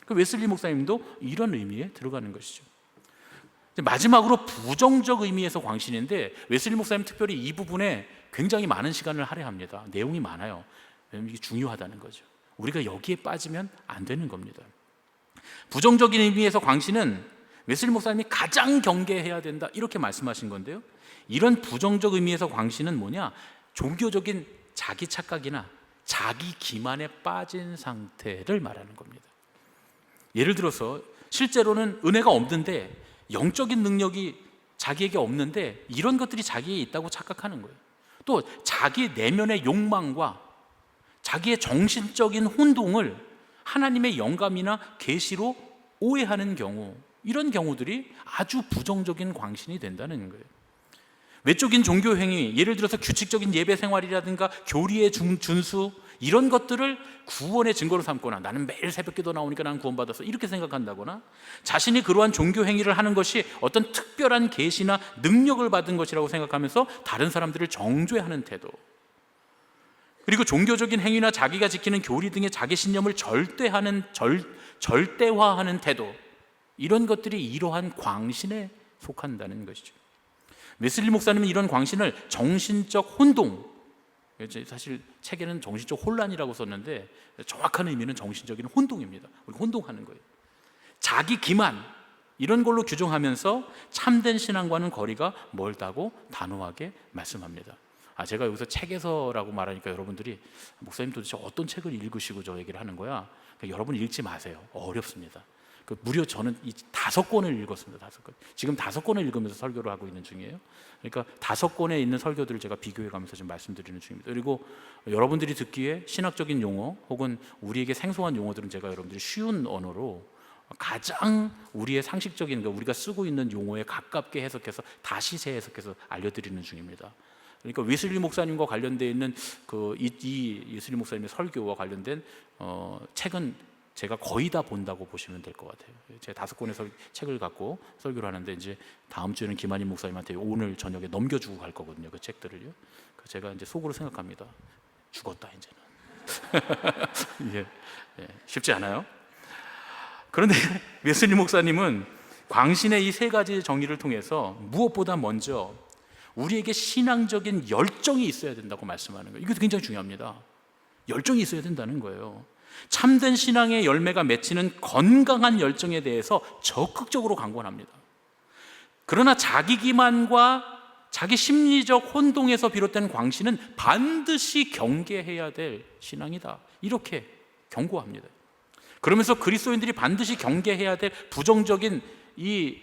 그 웨슬리 목사님도 이런 의미에 들어가는 것이죠. 마지막으로 부정적 의미에서 광신인데, 웨슬리 목사님 특별히 이 부분에 굉장히 많은 시간을 할애합니다. 내용이 많아요. 왜냐하면 이게 중요하다는 거죠. 우리가 여기에 빠지면 안 되는 겁니다. 부정적인 의미에서 광신은 웨슬리 목사님이 가장 경계해야 된다, 이렇게 말씀하신 건데요, 이런 부정적 의미에서 광신은 뭐냐? 종교적인 자기 착각이나 자기 기만에 빠진 상태를 말하는 겁니다. 예를 들어서 실제로는 은혜가 없는데, 영적인 능력이 자기에게 없는데 이런 것들이 자기에 있다고 착각하는 거예요. 또 자기 내면의 욕망과 자기의 정신적인 혼동을 하나님의 영감이나 계시로 오해하는 경우, 이런 경우들이 아주 부정적인 광신이 된다는 거예요. 외적인 종교 행위, 예를 들어서 규칙적인 예배 생활이라든가 교리의 준수, 이런 것들을 구원의 증거로 삼거나, 나는 매일 새벽기도 나오니까 나는 구원받았어, 이렇게 생각한다거나, 자신이 그러한 종교 행위를 하는 것이 어떤 특별한 계시나 능력을 받은 것이라고 생각하면서 다른 사람들을 정죄하는 태도, 그리고 종교적인 행위나 자기가 지키는 교리 등의 자기 신념을 절대화하는 태도, 이런 것들이 이러한 광신에 속한다는 것이죠. 웨슬리 목사님은 이런 광신을 정신적 혼동, 사실 책에는 정신적 혼란이라고 썼는데 정확한 의미는 정신적인 혼동입니다. 우리 혼동하는 거예요. 자기 기만, 이런 걸로 규정하면서 참된 신앙과는 거리가 멀다고 단호하게 말씀합니다. 제가 여기서 책에서라고 말하니까 여러분들이 목사님 도대체 어떤 책을 읽으시고 저 얘기를 하는 거야? 그러니까 여러분 읽지 마세요. 어렵습니다. 무려 저는 이 5권을 읽었습니다. 5권. 지금 5권을 읽으면서 설교를 하고 있는 중이에요. 그러니까 5권에 있는 설교들을 제가 비교해 가면서 지금 말씀드리는 중입니다. 그리고 여러분들이 듣기에 신학적인 용어 혹은 우리에게 생소한 용어들은 제가 여러분들이 쉬운 언어로 가장 우리의 상식적인, 그러니까 우리가 쓰고 있는 용어에 가깝게 해석해서 다시 재해석해서 알려드리는 중입니다. 그러니까 웨슬리 목사님과 관련되어 있는 이 웨슬리 목사님의 설교와 관련된 책은 제가 거의 다 본다고 보시면 될 것 같아요. 제가 5권의 책을 갖고 설교를 하는데, 이제 다음 주에는 김한임 목사님한테 오늘 저녁에 넘겨주고 갈 거거든요, 그 책들을요. 제가 이제 속으로 생각합니다. 죽었다 이제는. 예, 쉽지 않아요. 그런데 웨슬리 목사님은 광신의 이 3가지 정의를 통해서 무엇보다 먼저 우리에게 신앙적인 열정이 있어야 된다고 말씀하는 거예요. 이것도 굉장히 중요합니다. 열정이 있어야 된다는 거예요. 참된 신앙의 열매가 맺히는 건강한 열정에 대해서 적극적으로 강권합니다. 그러나 자기 기만과 자기 심리적 혼동에서 비롯된 광신은 반드시 경계해야 될 신앙이다, 이렇게 경고합니다. 그러면서 그리스도인들이 반드시 경계해야 될 부정적인 이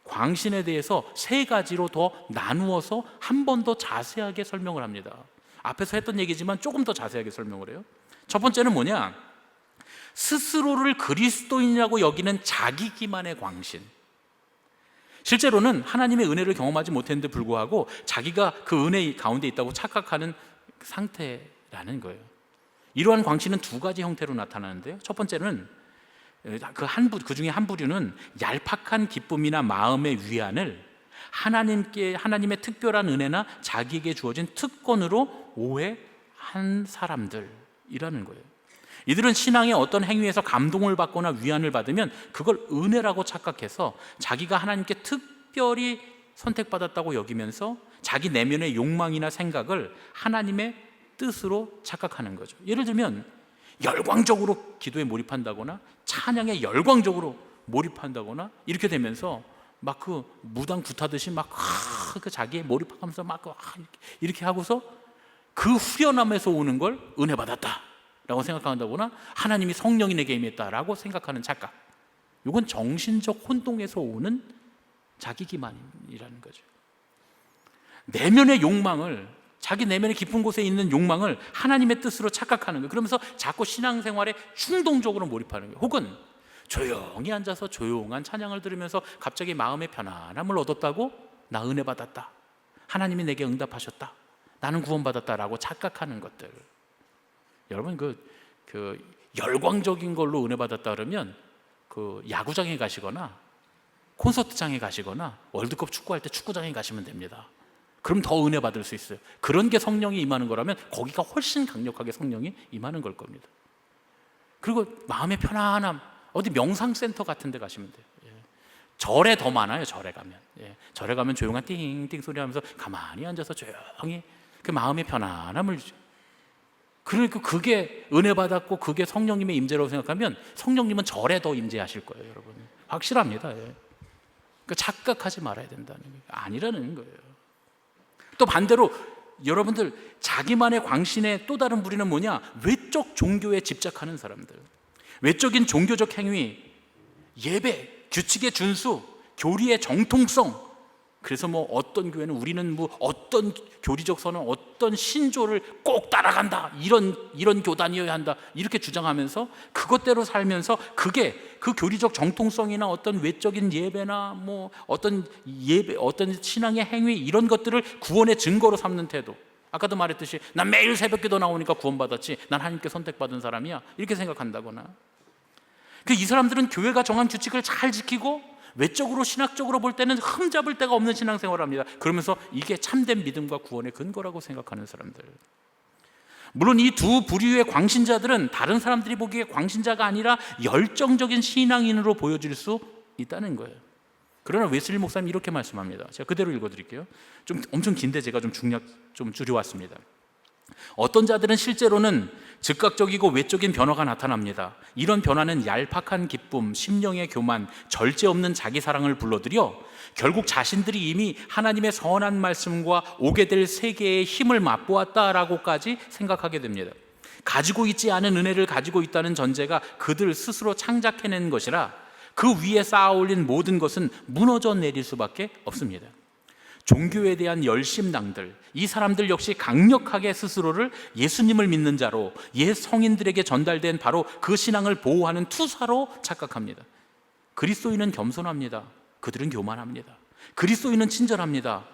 광신에 대해서 세 가지로 더 나누어서 한 번 더 자세하게 설명을 합니다. 앞에서 했던 얘기지만 조금 더 자세하게 설명을 해요. 첫 번째는 뭐냐? 스스로를 그리스도인이라고 여기는 자기 기만의 광신. 실제로는 하나님의 은혜를 경험하지 못했는데 불구하고 자기가 그 은혜 가운데 있다고 착각하는 상태라는 거예요. 이러한 광신은 두 가지 형태로 나타나는데요. 첫 번째는 그 중에 한 부류는 얄팍한 기쁨이나 마음의 위안을 하나님의 특별한 은혜나 자기에게 주어진 특권으로 오해한 사람들이라는 거예요. 이들은 신앙의 어떤 행위에서 감동을 받거나 위안을 받으면 그걸 은혜라고 착각해서 자기가 하나님께 특별히 선택받았다고 여기면서 자기 내면의 욕망이나 생각을 하나님의 뜻으로 착각하는 거죠. 예를 들면 열광적으로 기도에 몰입한다거나 찬양에 열광적으로 몰입한다거나 이렇게 되면서 막 그 무당 굿하듯이 막 그 자기에 몰입하면서 막 이렇게 하고서 그 후련함에서 오는 걸 은혜 받았다 라고 생각한다거나 하나님이 성령이 내게 임했다라고 생각하는 착각, 이건 정신적 혼동에서 오는 자기 기만이라는 거죠. 내면의 욕망을, 자기 내면의 깊은 곳에 있는 욕망을 하나님의 뜻으로 착각하는 거예요. 그러면서 자꾸 신앙생활에 충동적으로 몰입하는 거예요. 혹은 조용히 앉아서 조용한 찬양을 들으면서 갑자기 마음의 편안함을 얻었다고, 나 은혜 받았다, 하나님이 내게 응답하셨다, 나는 구원받았다라고 착각하는 것들. 여러분 그 열광적인 걸로 은혜 받았다 그러면 그 야구장에 가시거나 콘서트장에 가시거나 월드컵 축구할 때 축구장에 가시면 됩니다. 그럼 더 은혜 받을 수 있어요. 그런 게 성령이 임하는 거라면 거기가 훨씬 강력하게 성령이 임하는 걸 겁니다. 그리고 마음의 편안함, 어디 명상센터 같은 데 가시면 돼요. 절에 더 많아요. 절에 가면. 절에 가면 조용한 띵띵 소리 하면서 가만히 앉아서 조용히 그 마음의 편안함을 주죠. 그러니까 그게 은혜 받았고 그게 성령님의 임재라고 생각하면 성령님은 절에 더 임재하실 거예요, 여러분. 확실합니다. 그러니까 착각하지 말아야 된다는 거예요. 아니라는 거예요. 또 반대로 여러분들 자기만의 광신의 또 다른 부류는 뭐냐? 외적 종교에 집착하는 사람들. 외적인 종교적 행위, 예배, 규칙의 준수, 교리의 정통성. 그래서 뭐 어떤 교회는 우리는 뭐 어떤 교리적 선언, 어떤 신조를 꼭 따라간다, 이런 교단이어야 한다, 이렇게 주장하면서 그것대로 살면서 그게 그 교리적 정통성이나 어떤 외적인 예배나 뭐 어떤 신앙의 행위, 이런 것들을 구원의 증거로 삼는 태도. 아까도 말했듯이 난 매일 새벽기도 나오니까 구원받았지, 난 하나님께 선택받은 사람이야, 이렇게 생각한다거나. 이 사람들은 교회가 정한 규칙을 잘 지키고 외적으로 신학적으로 볼 때는 흠잡을 데가 없는 신앙생활을 합니다. 그러면서 이게 참된 믿음과 구원의 근거라고 생각하는 사람들. 물론 이 두 부류의 광신자들은 다른 사람들이 보기에 광신자가 아니라 열정적인 신앙인으로 보여질 수 있다는 거예요. 그러나 웨슬리 목사님 이렇게 말씀합니다. 제가 그대로 읽어드릴게요. 좀 엄청 긴데 제가 좀 줄여왔습니다. 어떤 자들은 실제로는 즉각적이고 외적인 변화가 나타납니다. 이런 변화는 얄팍한 기쁨, 심령의 교만, 절제 없는 자기 사랑을 불러들여 결국 자신들이 이미 하나님의 선한 말씀과 오게 될 세계의 힘을 맛보았다라고까지 생각하게 됩니다. 가지고 있지 않은 은혜를 가지고 있다는 전제가 그들 스스로 창작해낸 것이라 그 위에 쌓아올린 모든 것은 무너져 내릴 수밖에 없습니다. 종교에 대한 열심당들, 이 사람들 역시 강력하게 스스로를 예수님을 믿는 자로, 옛 성인들에게 전달된 바로 그 신앙을 보호하는 투사로 착각합니다. 그리스도인은 겸손합니다. 그들은 교만합니다. 그리스도인은 친절합니다.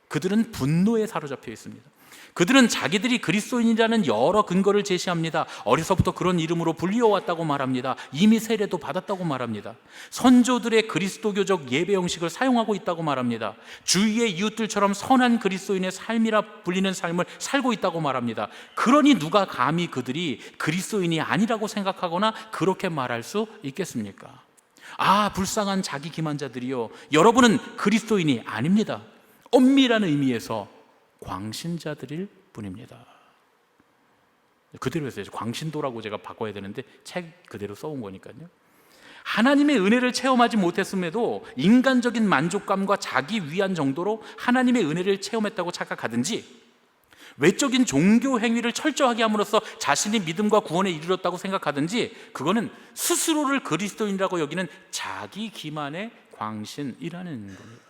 그들은 분노에 사로잡혀 있습니다. 그들은 자기들이 그리스도인이라는 여러 근거를 제시합니다. 어려서부터 그런 이름으로 불리워왔다고 말합니다. 이미 세례도 받았다고 말합니다. 선조들의 그리스도교적 예배 형식을 사용하고 있다고 말합니다. 주위의 이웃들처럼 선한 그리스도인의 삶이라 불리는 삶을 살고 있다고 말합니다. 그러니 누가 감히 그들이 그리스도인이 아니라고 생각하거나 그렇게 말할 수 있겠습니까? 아, 불쌍한 자기 기만자들이요, 여러분은 그리스도인이 아닙니다. 엄밀한 의미에서 광신자들일 뿐입니다. 그대로 했어요. 광신도라고 제가 바꿔야 되는데 책 그대로 써온 거니까요. 하나님의 은혜를 체험하지 못했음에도 인간적인 만족감과 자기 위안 정도로 하나님의 은혜를 체험했다고 착각하든지, 외적인 종교 행위를 철저하게 함으로써 자신이 믿음과 구원에 이르렀다고 생각하든지, 그거는 스스로를 그리스도인이라고 여기는 자기 기만의 광신이라는 겁니다.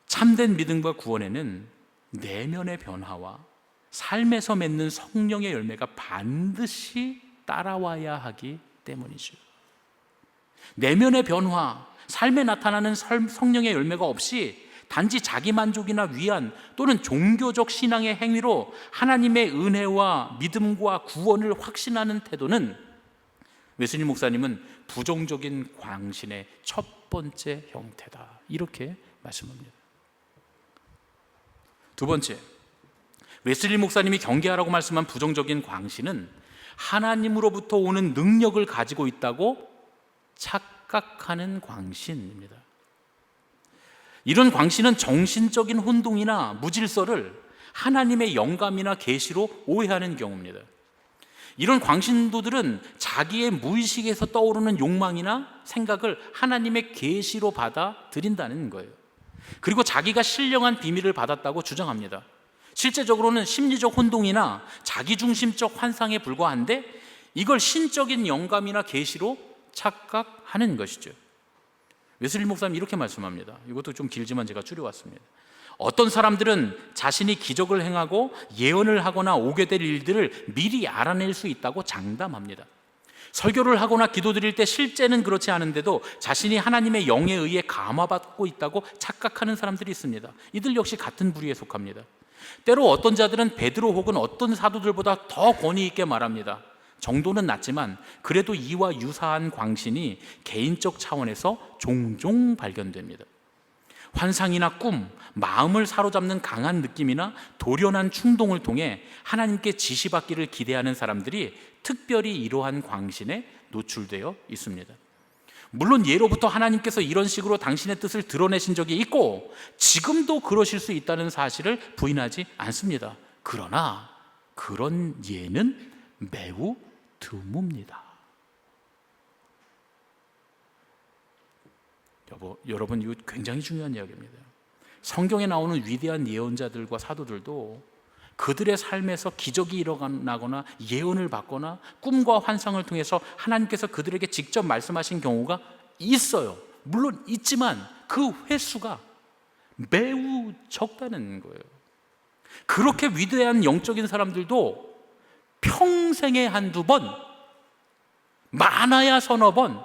참된 믿음과 구원에는 내면의 변화와 삶에서 맺는 성령의 열매가 반드시 따라와야 하기 때문이죠. 내면의 변화, 삶에 나타나는 성령의 열매가 없이 단지 자기 만족이나 위안 또는 종교적 신앙의 행위로 하나님의 은혜와 믿음과 구원을 확신하는 태도는 웨슬리 목사님은 부정적인 광신의 첫 번째 형태다, 이렇게 말씀합니다. 두 번째, 웨슬리 목사님이 경계하라고 말씀한 부정적인 광신은 하나님으로부터 오는 능력을 가지고 있다고 착각하는 광신입니다. 이런 광신은 정신적인 혼동이나 무질서를 하나님의 영감이나 계시로 오해하는 경우입니다. 이런 광신도들은 자기의 무의식에서 떠오르는 욕망이나 생각을 하나님의 계시로 받아들인다는 거예요. 그리고 자기가 신령한 비밀을 받았다고 주장합니다. 실제적으로는 심리적 혼동이나 자기중심적 환상에 불과한데 이걸 신적인 영감이나 계시로 착각하는 것이죠. 웨슬리 목사님 이렇게 말씀합니다. 이것도 좀 길지만 제가 줄여왔습니다. 어떤 사람들은 자신이 기적을 행하고 예언을 하거나 오게 될 일들을 미리 알아낼 수 있다고 장담합니다. 설교를 하거나 기도드릴 때 실제는 그렇지 않은데도 자신이 하나님의 영에 의해 감화받고 있다고 착각하는 사람들이 있습니다. 이들 역시 같은 부류에 속합니다. 때로 어떤 자들은 베드로 혹은 어떤 사도들보다 더 권위 있게 말합니다. 정도는 낮지만 그래도 이와 유사한 광신이 개인적 차원에서 종종 발견됩니다. 환상이나 꿈, 마음을 사로잡는 강한 느낌이나 돌연한 충동을 통해 하나님께 지시받기를 기대하는 사람들이 특별히 이러한 광신에 노출되어 있습니다. 물론 예로부터 하나님께서 이런 식으로 당신의 뜻을 드러내신 적이 있고 지금도 그러실 수 있다는 사실을 부인하지 않습니다. 그러나 그런 예는 매우 드뭅니다. 여러분, 이거 굉장히 중요한 이야기입니다. 성경에 나오는 위대한 예언자들과 사도들도 그들의 삶에서 기적이 일어나거나 예언을 받거나 꿈과 환상을 통해서 하나님께서 그들에게 직접 말씀하신 경우가 있어요. 물론 있지만 그 횟수가 매우 적다는 거예요. 그렇게 위대한 영적인 사람들도 평생에 한두 번, 많아야 서너 번,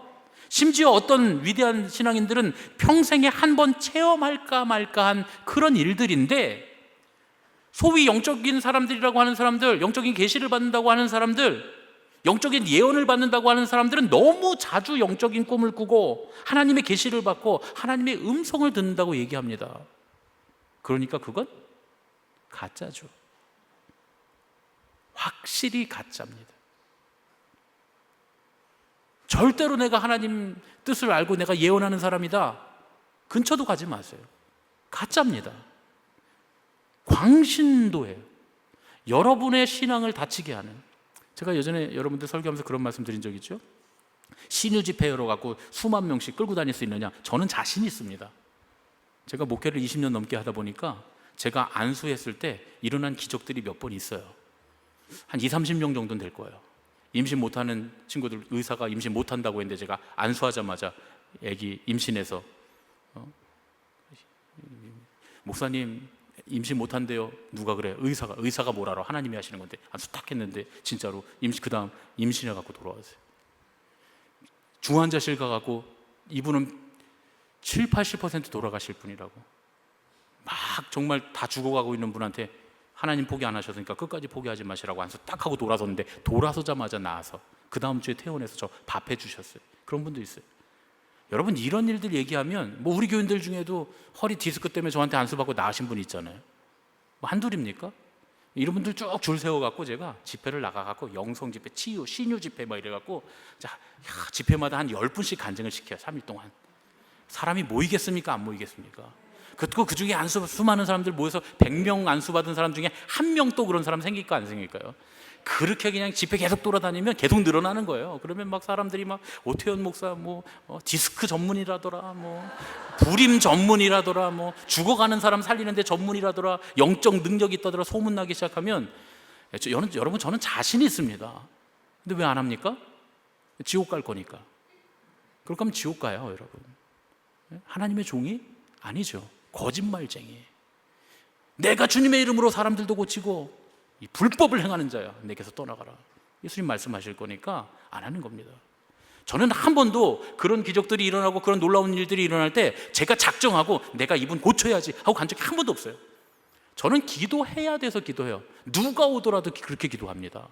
심지어 어떤 위대한 신앙인들은 평생에 한 번 체험할까 말까한 그런 일들인데, 소위 영적인 사람들이라고 하는 사람들, 영적인 계시를 받는다고 하는 사람들, 영적인 예언을 받는다고 하는 사람들은 너무 자주 영적인 꿈을 꾸고 하나님의 계시를 받고 하나님의 음성을 듣는다고 얘기합니다. 그러니까 그건 가짜죠. 확실히 가짜입니다. 절대로 내가 하나님 뜻을 알고 내가 예언하는 사람이다, 근처도 가지 마세요. 가짜입니다. 광신도예요. 여러분의 신앙을 다치게 하는. 제가 예전에 여러분들 설교하면서 그런 말씀 드린 적 있죠. 신유 집회로 갖고 수만 명씩 끌고 다닐 수 있느냐? 저는 자신 있습니다. 제가 목회를 20년 넘게 하다 보니까 제가 안수했을 때 일어난 기적들이 몇 번 있어요. 한 20, 30명 정도는 될 거예요. 임신 못하는 친구들, 의사가 임신 못한다고 했는데 제가 안수하자마자 아기 임신해서 목사님 임신 못한대요. 누가 그래? 의사가 뭐라러? 하나님이 하시는 건데. 안수 딱 했는데 진짜로 그 다음 임신해갖고 돌아왔어요. 중환자실 가갖고 이분은 7, 80% 돌아가실 분이라고, 막 정말 다 죽어가고 있는 분한테 하나님 포기 안 하셨으니까 끝까지 포기하지 마시라고 안수 딱 하고 돌아섰는데 돌아서자마자 나와서 그 다음 주에 퇴원해서 저 밥 해주셨어요. 그런 분도 있어요. 여러분, 이런 일들 얘기하면 뭐 우리 교인들 중에도 허리 디스크 때문에 저한테 안수받고 나으신 분이 있잖아요. 뭐 한둘입니까? 이런 분들 쭉 줄 세워갖고 제가 집회를 나가갖고 영성 집회, 치유, 신유 집회 막 이래갖고 집회마다 한 10분씩 간증을 시켜요. 3일 동안. 사람이 모이겠습니까? 안 모이겠습니까? 그 중에 수많은 사람들 모여서 100명 안수 받은 사람 중에 한 명 또 그런 사람 생길까 안 생길까요? 그렇게 그냥 집회 계속 돌아다니면 계속 늘어나는 거예요. 그러면 막 사람들이 막 오태현 목사 디스크 전문이라더라, 불임 전문이라더라, 죽어가는 사람 살리는데 전문이라더라, 영적 능력이 있다더라 소문나기 시작하면 여러분 저는 자신 있습니다. 근데 왜 안 합니까? 지옥 갈 거니까. 그럴 거면 지옥 가요, 여러분. 하나님의 종이 아니죠. 거짓말쟁이. 내가 주님의 이름으로 사람들도 고치고 이 불법을 행하는 자야, 내게서 떠나가라. 예수님 말씀하실 거니까 안 하는 겁니다. 저는 한 번도 그런 기적들이 일어나고 그런 놀라운 일들이 일어날 때 제가 작정하고 내가 이분 고쳐야지 하고 간 적이 한 번도 없어요. 저는 기도해야 돼서 기도해요. 누가 오더라도 그렇게 기도합니다.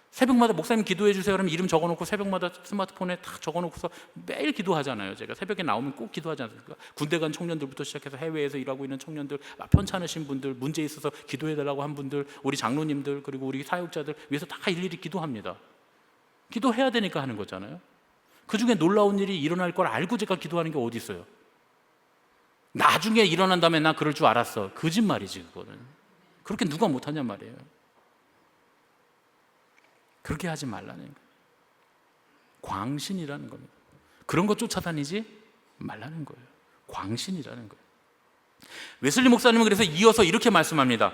새벽마다 목사님 기도해 주세요 그러면 이름 적어놓고 새벽마다 스마트폰에 딱 적어놓고서 매일 기도하잖아요. 제가 새벽에 나오면 꼭 기도하지 않습니까? 군대 간 청년들부터 시작해서 해외에서 일하고 있는 청년들, 편찮으신 분들, 문제 있어서 기도해달라고 한 분들, 우리 장로님들, 그리고 우리 사역자들 위해서 다 일일이 기도합니다. 기도해야 되니까 하는 거잖아요. 그 중에 놀라운 일이 일어날 걸 알고 제가 기도하는 게 어디 있어요? 나중에 일어난 다음에 나 그럴 줄 알았어. 거짓말이지 그거는. 그렇게 누가 못하냔 말이에요. 그렇게 하지 말라는 거예요. 광신이라는 겁니다. 그런 거 쫓아다니지 말라는 거예요. 광신이라는 거예요. 웨슬리 목사님은 그래서 이어서 이렇게 말씀합니다.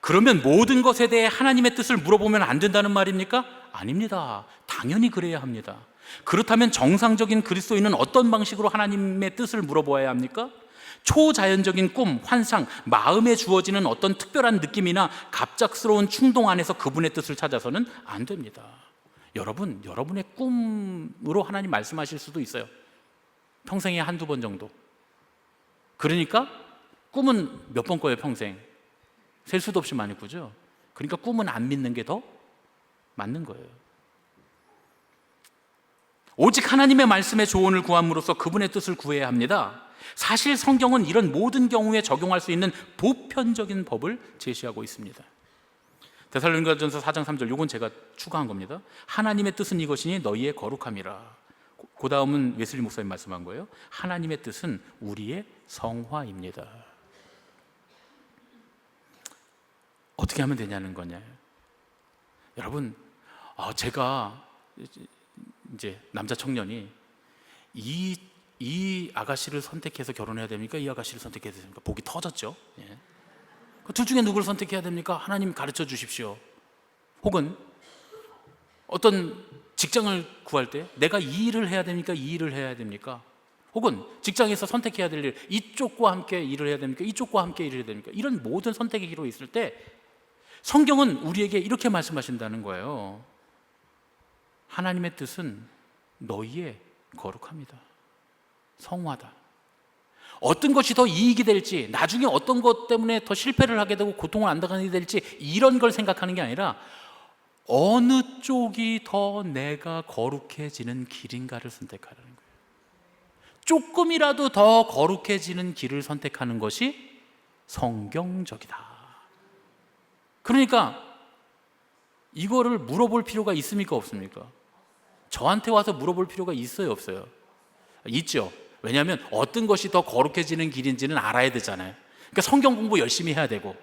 그러면 모든 것에 대해 하나님의 뜻을 물어보면 안 된다는 말입니까? 아닙니다. 당연히 그래야 합니다. 그렇다면 정상적인 그리스도인은 어떤 방식으로 하나님의 뜻을 물어보아야 합니까? 초자연적인 꿈, 환상, 마음에 주어지는 어떤 특별한 느낌이나 갑작스러운 충동 안에서 그분의 뜻을 찾아서는 안 됩니다. 여러분의 꿈으로 하나님 말씀하실 수도 있어요. 평생에 한두 번 정도. 그러니까 꿈은 몇 번 거예요, 평생? 셀 수도 없이 많이 꾸죠. 그러니까 꿈은 안 믿는 게 더 맞는 거예요. 오직 하나님의 말씀의 조언을 구함으로써 그분의 뜻을 구해야 합니다. 사실 성경은 이런 모든 경우에 적용할 수 있는 보편적인 법을 제시하고 있습니다. 데살로니가전서 4장 3절, 이건 제가 추가한 겁니다. 하나님의 뜻은 이것이니 너희의 거룩함이라. 그 다음은 웨슬리 목사님 말씀한 거예요. 하나님의 뜻은 우리의 성화입니다. 어떻게 하면 되냐는 거냐. 여러분, 제가 이제 남자 청년이 이 아가씨를 선택해서 결혼해야 됩니까? 이 아가씨를 선택해야 됩니까? 복이 터졌죠. 예. 둘 중에 누구를 선택해야 됩니까? 하나님 가르쳐 주십시오. 혹은 어떤 직장을 구할 때 내가 이 일을 해야 됩니까? 이 일을 해야 됩니까? 혹은 직장에서 선택해야 될 일, 이쪽과 함께 일을 해야 됩니까? 이쪽과 함께 일을 해야 됩니까? 이런 모든 선택의 기로 있을 때 성경은 우리에게 이렇게 말씀하신다는 거예요. 하나님의 뜻은 너희의 거룩함이다. 성화다. 어떤 것이 더 이익이 될지, 나중에 어떤 것 때문에 더 실패를 하게 되고 고통을 안 당하게 될지 이런 걸 생각하는 게 아니라 어느 쪽이 더 내가 거룩해지는 길인가를 선택하라는 거예요. 조금이라도 더 거룩해지는 길을 선택하는 것이 성경적이다. 그러니까 이거를 물어볼 필요가 있습니까? 없습니까? 저한테 와서 물어볼 필요가 있어요? 없어요? 있죠. 왜냐하면 어떤 것이 더 거룩해지는 길인지는 알아야 되잖아요. 그러니까 성경 공부 열심히 해야 되고,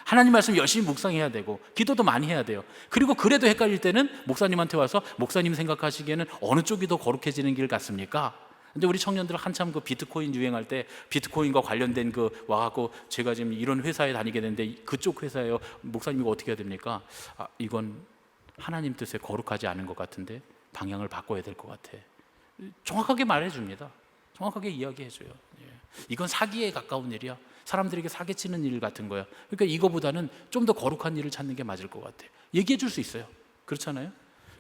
하나님 말씀 열심히 묵상해야 되고, 기도도 많이 해야 돼요. 그리고 그래도 헷갈릴 때는 목사님한테 와서 목사님 생각하시기에는 어느 쪽이 더 거룩해지는 길 같습니까? 근데 우리 청년들 한참 그 비트코인 유행할 때 비트코인과 관련된 와갖고 제가 지금 이런 회사에 다니게 됐는데 그쪽 회사예요. 목사님 이거 어떻게 해야 됩니까? 이건 하나님 뜻에 거룩하지 않은 것 같은데 방향을 바꿔야 될 것 같아. 정확하게 말해줍니다. 정확하게 이야기해줘요. 이건 사기에 가까운 일이야. 사람들에게 사기치는 일 같은 거야. 그러니까 이거보다는 좀 더 거룩한 일을 찾는 게 맞을 것 같아. 얘기해 줄 수 있어요. 그렇잖아요.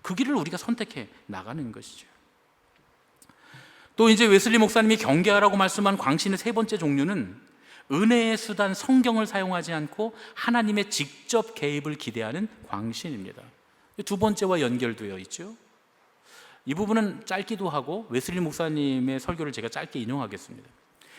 그 길을 우리가 선택해 나가는 것이죠. 또 이제 웨슬리 목사님이 경계하라고 말씀한 광신의 세 번째 종류는 은혜의 수단 성경을 사용하지 않고 하나님의 직접 개입을 기대하는 광신입니다. 두 번째와 연결되어 있죠. 이 부분은 짧기도 하고 웨슬리 목사님의 설교를 제가 짧게 인용하겠습니다.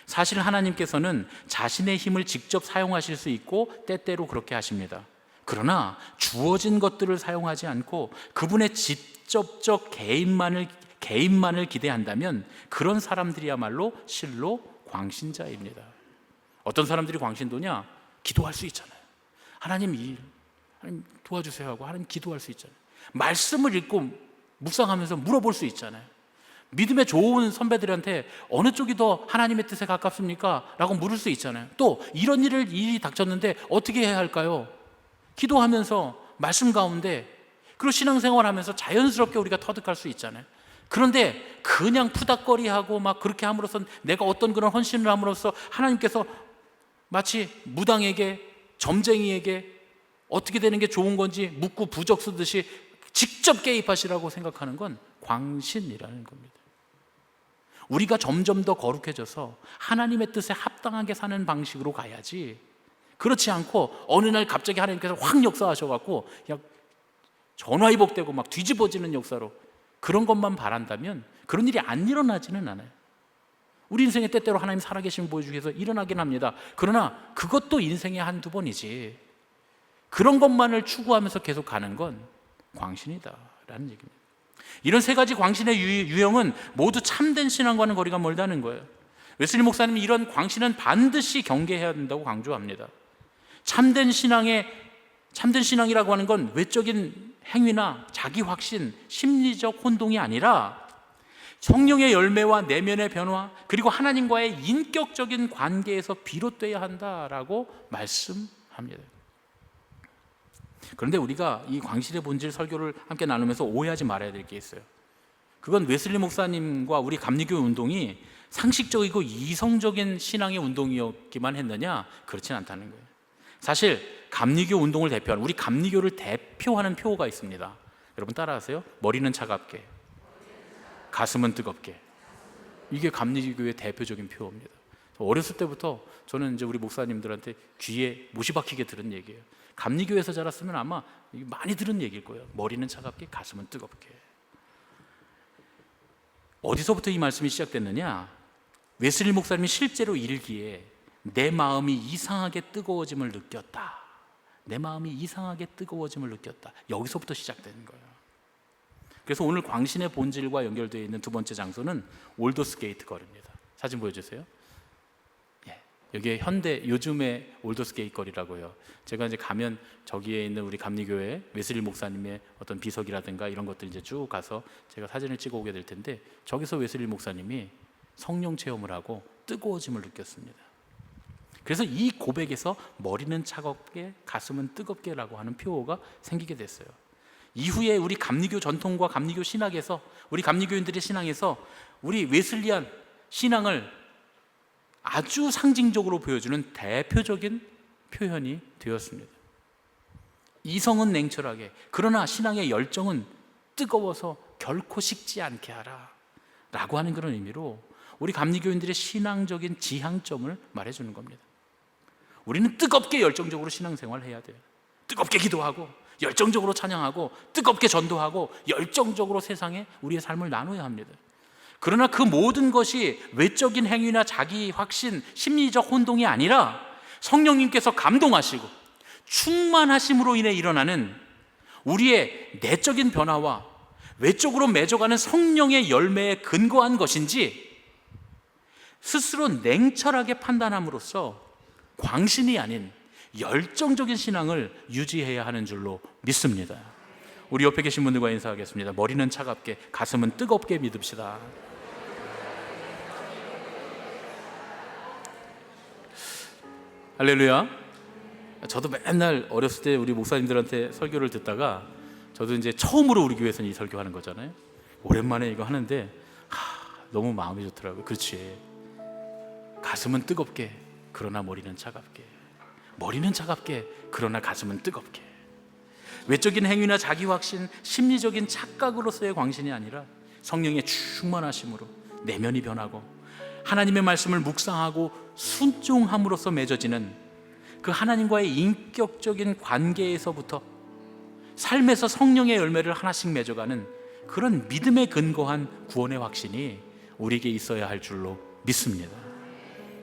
사실 하나님께서는 자신의 힘을 직접 사용하실 수 있고 때때로 그렇게 하십니다. 그러나 주어진 것들을 사용하지 않고 그분의 직접적 개입만을 기대한다면 그런 사람들이야말로 실로 광신자입니다. 어떤 사람들이 광신도냐? 기도할 수 있잖아요. 하나님 일, 하나님 도와주세요 하고 하나님 기도할 수 있잖아요. 말씀을 읽고 묵상하면서 물어볼 수 있잖아요. 믿음의 좋은 선배들한테 어느 쪽이 더 하나님의 뜻에 가깝습니까? 라고 물을 수 있잖아요. 또 이런 일이 닥쳤는데 어떻게 해야 할까요? 기도하면서 말씀 가운데, 그리고 신앙생활하면서 자연스럽게 우리가 터득할 수 있잖아요. 그런데 그냥 푸닥거리하고 막 그렇게 함으로써, 내가 어떤 그런 헌신을 함으로써 하나님께서 마치 무당에게, 점쟁이에게 어떻게 되는 게 좋은 건지 묻고 부적 쓰듯이 직접 개입하시라고 생각하는 건 광신이라는 겁니다. 우리가 점점 더 거룩해져서 하나님의 뜻에 합당하게 사는 방식으로 가야지, 그렇지 않고 어느 날 갑자기 하나님께서 확 역사하셔갖고 그냥 전화위복되고 막 뒤집어지는 역사로 그런 것만 바란다면 그런 일이 안 일어나지는 않아요. 우리 인생에 때때로 하나님 살아계심을 보여주기 위해서 일어나긴 합니다. 그러나 그것도 인생의 한두 번이지, 그런 것만을 추구하면서 계속 가는 건 광신이다라는 얘기입니다. 이런 세 가지 광신의 유형은 모두 참된 신앙과는 거리가 멀다는 거예요. 웨슬리 목사님은 이런 광신은 반드시 경계해야 된다고 강조합니다. 참된 신앙이라고 하는 건 외적인 행위나 자기 확신, 심리적 혼동이 아니라 성령의 열매와 내면의 변화, 그리고 하나님과의 인격적인 관계에서 비롯돼야 한다라고 말씀합니다. 그런데 우리가 이 광신의 본질 설교를 함께 나누면서 오해하지 말아야 될 게 있어요. 그건 웨슬리 목사님과 우리 감리교 운동이 상식적이고 이성적인 신앙의 운동이었기만 했느냐? 그렇진 않다는 거예요. 사실 감리교 운동을 대표하는, 우리 감리교를 대표하는 표어가 있습니다. 여러분 따라하세요. 머리는 차갑게, 가슴은 뜨겁게. 이게 감리교의 대표적인 표어입니다. 어렸을 때부터 저는 이제 우리 목사님들한테 귀에 못이 박히게 들은 얘기예요. 감리교에서 자랐으면 아마 많이 들은 얘기일 거예요. 머리는 차갑게, 가슴은 뜨겁게. 어디서부터 이 말씀이 시작됐느냐? 웨슬리 목사님이 실제로 일기에 내 마음이 이상하게 뜨거워짐을 느꼈다. 내 마음이 이상하게 뜨거워짐을 느꼈다. 여기서부터 시작되는 거예요. 그래서 오늘 광신의 본질과 연결되어 있는 두 번째 장소는 올더스게이트 거리입니다. 사진 보여주세요. 여기에 현대 요즘의 올더스게이트 거리라고요. 제가 이제 가면 저기에 있는 우리 감리교회 웨슬리 목사님의 어떤 비석이라든가 이런 것들 이제 쭉 가서 제가 사진을 찍어 오게 될 텐데, 저기서 웨슬리 목사님이 성령 체험을 하고 뜨거워짐을 느꼈습니다. 그래서 이 고백에서 머리는 차갑게, 가슴은 뜨겁게라고 하는 표어가 생기게 됐어요. 이후에 우리 감리교 전통과 감리교 신학에서, 우리 감리교인들의 신앙에서 우리 웨슬리안 신앙을 아주 상징적으로 보여주는 대표적인 표현이 되었습니다. 이성은 냉철하게, 그러나 신앙의 열정은 뜨거워서 결코 식지 않게 하라 라고 하는 그런 의미로 우리 감리교인들의 신앙적인 지향점을 말해주는 겁니다. 우리는 뜨겁게 열정적으로 신앙생활을 해야 돼요. 뜨겁게 기도하고 열정적으로 찬양하고 뜨겁게 전도하고 열정적으로 세상에 우리의 삶을 나눠야 합니다. 그러나 그 모든 것이 외적인 행위나 자기 확신, 심리적 혼동이 아니라 성령님께서 감동하시고 충만하심으로 인해 일어나는 우리의 내적인 변화와 외적으로 맺어가는 성령의 열매에 근거한 것인지 스스로 냉철하게 판단함으로써 광신이 아닌 열정적인 신앙을 유지해야 하는 줄로 믿습니다. 우리 옆에 계신 분들과 인사하겠습니다. 머리는 차갑게, 가슴은 뜨겁게 믿읍시다. 할렐루야. 저도 맨날 어렸을 때 우리 목사님들한테 설교를 듣다가 저도 이제 처음으로 우리 교회에서 이 설교하는 거잖아요. 오랜만에 이거 하는데 너무 마음이 좋더라고요. 그렇지. 가슴은 뜨겁게, 그러나 머리는 차갑게. 머리는 차갑게, 그러나 가슴은 뜨겁게. 외적인 행위나 자기 확신, 심리적인 착각으로서의 광신이 아니라 성령의 충만하심으로 내면이 변하고 하나님의 말씀을 묵상하고 순종함으로써 맺어지는 그 하나님과의 인격적인 관계에서부터 삶에서 성령의 열매를 하나씩 맺어가는 그런 믿음에 근거한 구원의 확신이 우리에게 있어야 할 줄로 믿습니다.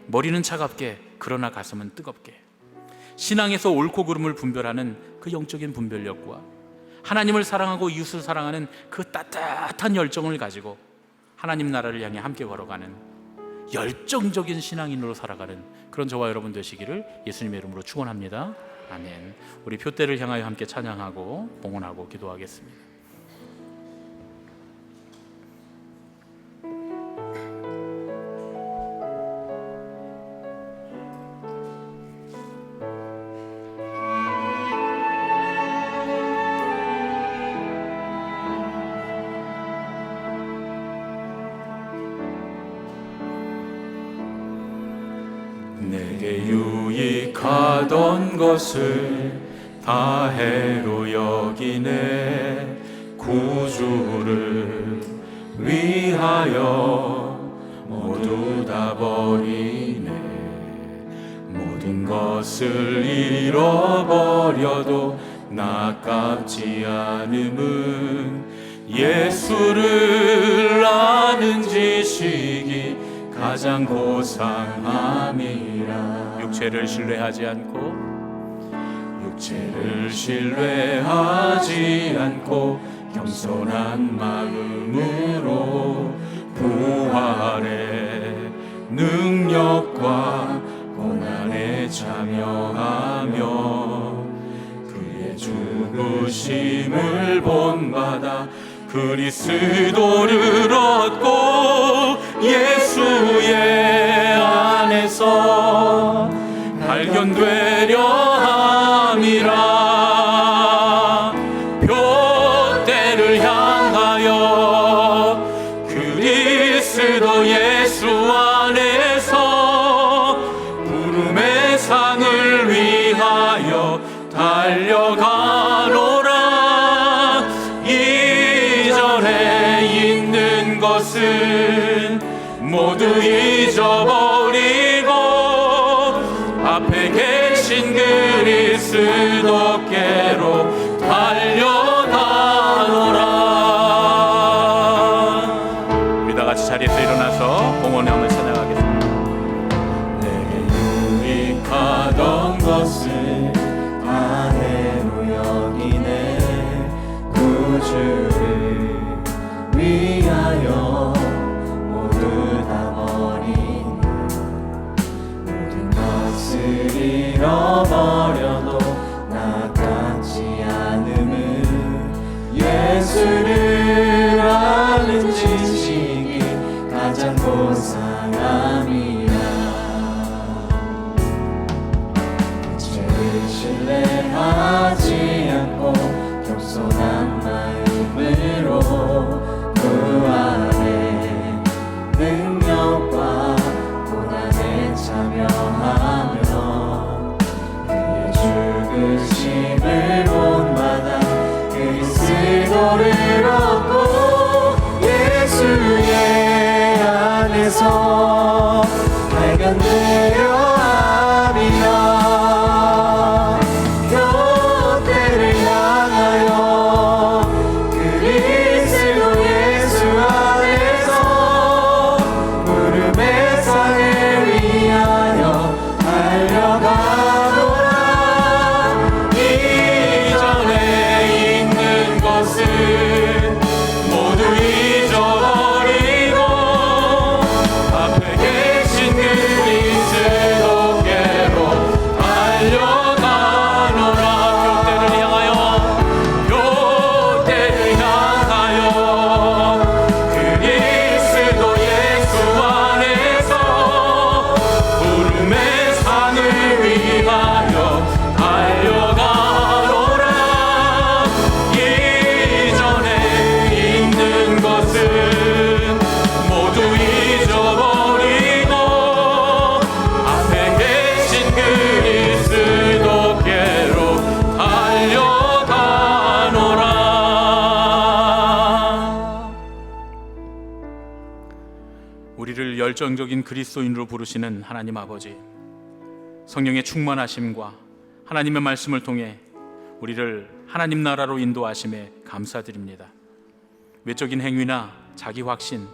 머리는 차갑게, 그러나 가슴은 뜨겁게. 신앙에서 옳고 그름을 분별하는 그 영적인 분별력과 하나님을 사랑하고 이웃을 사랑하는 그 따뜻한 열정을 가지고 하나님 나라를 향해 함께 걸어가는 열정적인 신앙인으로 살아가는 그런 저와 여러분 되시기를 예수님의 이름으로 축원합니다. 아멘. 우리 표대를 향하여 함께 찬양하고 봉헌하고 기도하겠습니다. 내게 유익하던 것을 다 해로 여기네. 구주를 위하여 모두 다 버리네. 모든 것을 잃어버려도 나깝지 않음은 예수를 아는 지식이 가장 고상함이라. 육체를 신뢰하지 않고 겸손한 마음으로 부활의 능력과 고난에 참여하며 그의 죽으심을 본받아 그리스도를 얻고 예수의 안에서 발견되려 함이라. 표대를 향하여 그리스도 예수 안에서 부름의 상을 위하여 달려가노라. 이전에 있는 것은 모두 잊어버리고 앞에 계신 그리스도께로 달려가노라. 우리 다 같이 자리에서 일어나서 봉헌하며 찬양하겠습니다. 내게 유익하던 것을 다 해로 여기네. 구주를 위하여 모두 다 버리네. 모든 것을 잃어버려도 나같지 않음은 예수를 아는 지식이 가장 고상함이라. 죄를 신뢰하지 않고 겸손한 마음으로 그 안에 능력과 고난에 참여하며 그의 죽으심을 본받아 그리스도를 얻고 예수의 안에서 발견되려 함이라. 표대를 향하여 그리스도 예수 안에서 부름의 상을 위하여 달려가노라. 이전에 있는 것은 모두 잊어버리고 앞에 계신 그리스도께로 달려가노라. 표대를 향하여 그리스도 예수 안에서 부름의 상을 위하여 달려가노라. 이전에 있는 것은 모두 잊어버리고 앞에 계신 그리스도께로 달려가노라. 우리를 열정적인 그리스도인으로 부르시는 하나님 아버지, 성령의 충만하심과 하나님의 말씀을 통해 우리를 하나님 나라로 인도하심에 감사드립니다. 외적인 행위나 자기 확신,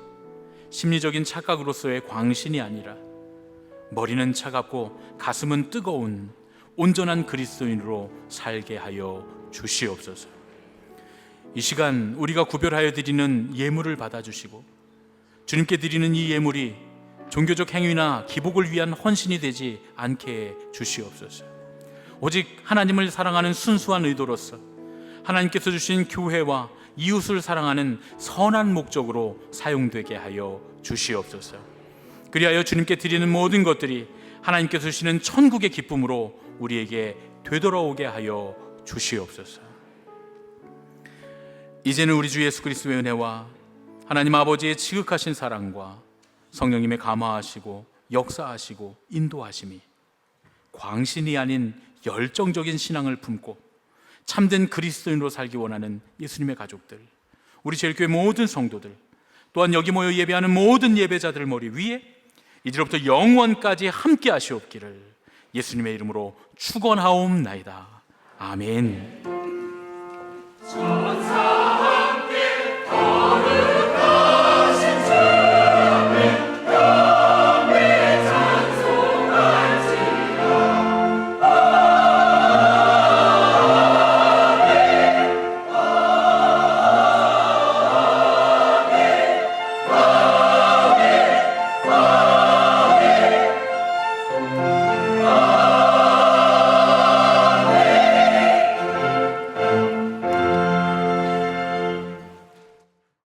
심리적인 착각으로서의 광신이 아니라 머리는 차갑고 가슴은 뜨거운 온전한 그리스도인으로 살게 하여 주시옵소서. 이 시간 우리가 구별하여 드리는 예물을 받아주시고 주님께 드리는 이 예물이 종교적 행위나 기복을 위한 헌신이 되지 않게 주시옵소서. 오직 하나님을 사랑하는 순수한 의도로서 하나님께서 주신 교회와 이웃을 사랑하는 선한 목적으로 사용되게 하여 주시옵소서. 그리하여 주님께 드리는 모든 것들이 하나님께서 주시는 천국의 기쁨으로 우리에게 되돌아오게 하여 주시옵소서. 이제는 우리 주 예수 그리스도의 은혜와 하나님 아버지의 지극하신 사랑과 성령님의 감화하시고 역사하시고 인도하심이 광신이 아닌 열정적인 신앙을 품고 참된 그리스도인으로 살기 원하는 예수님의 가족들, 우리 제일교회 모든 성도들, 또한 여기 모여 예배하는 모든 예배자들 머리 위에 이제로부터 영원까지 함께 하시옵기를 예수님의 이름으로 축원하옵나이다. 아멘.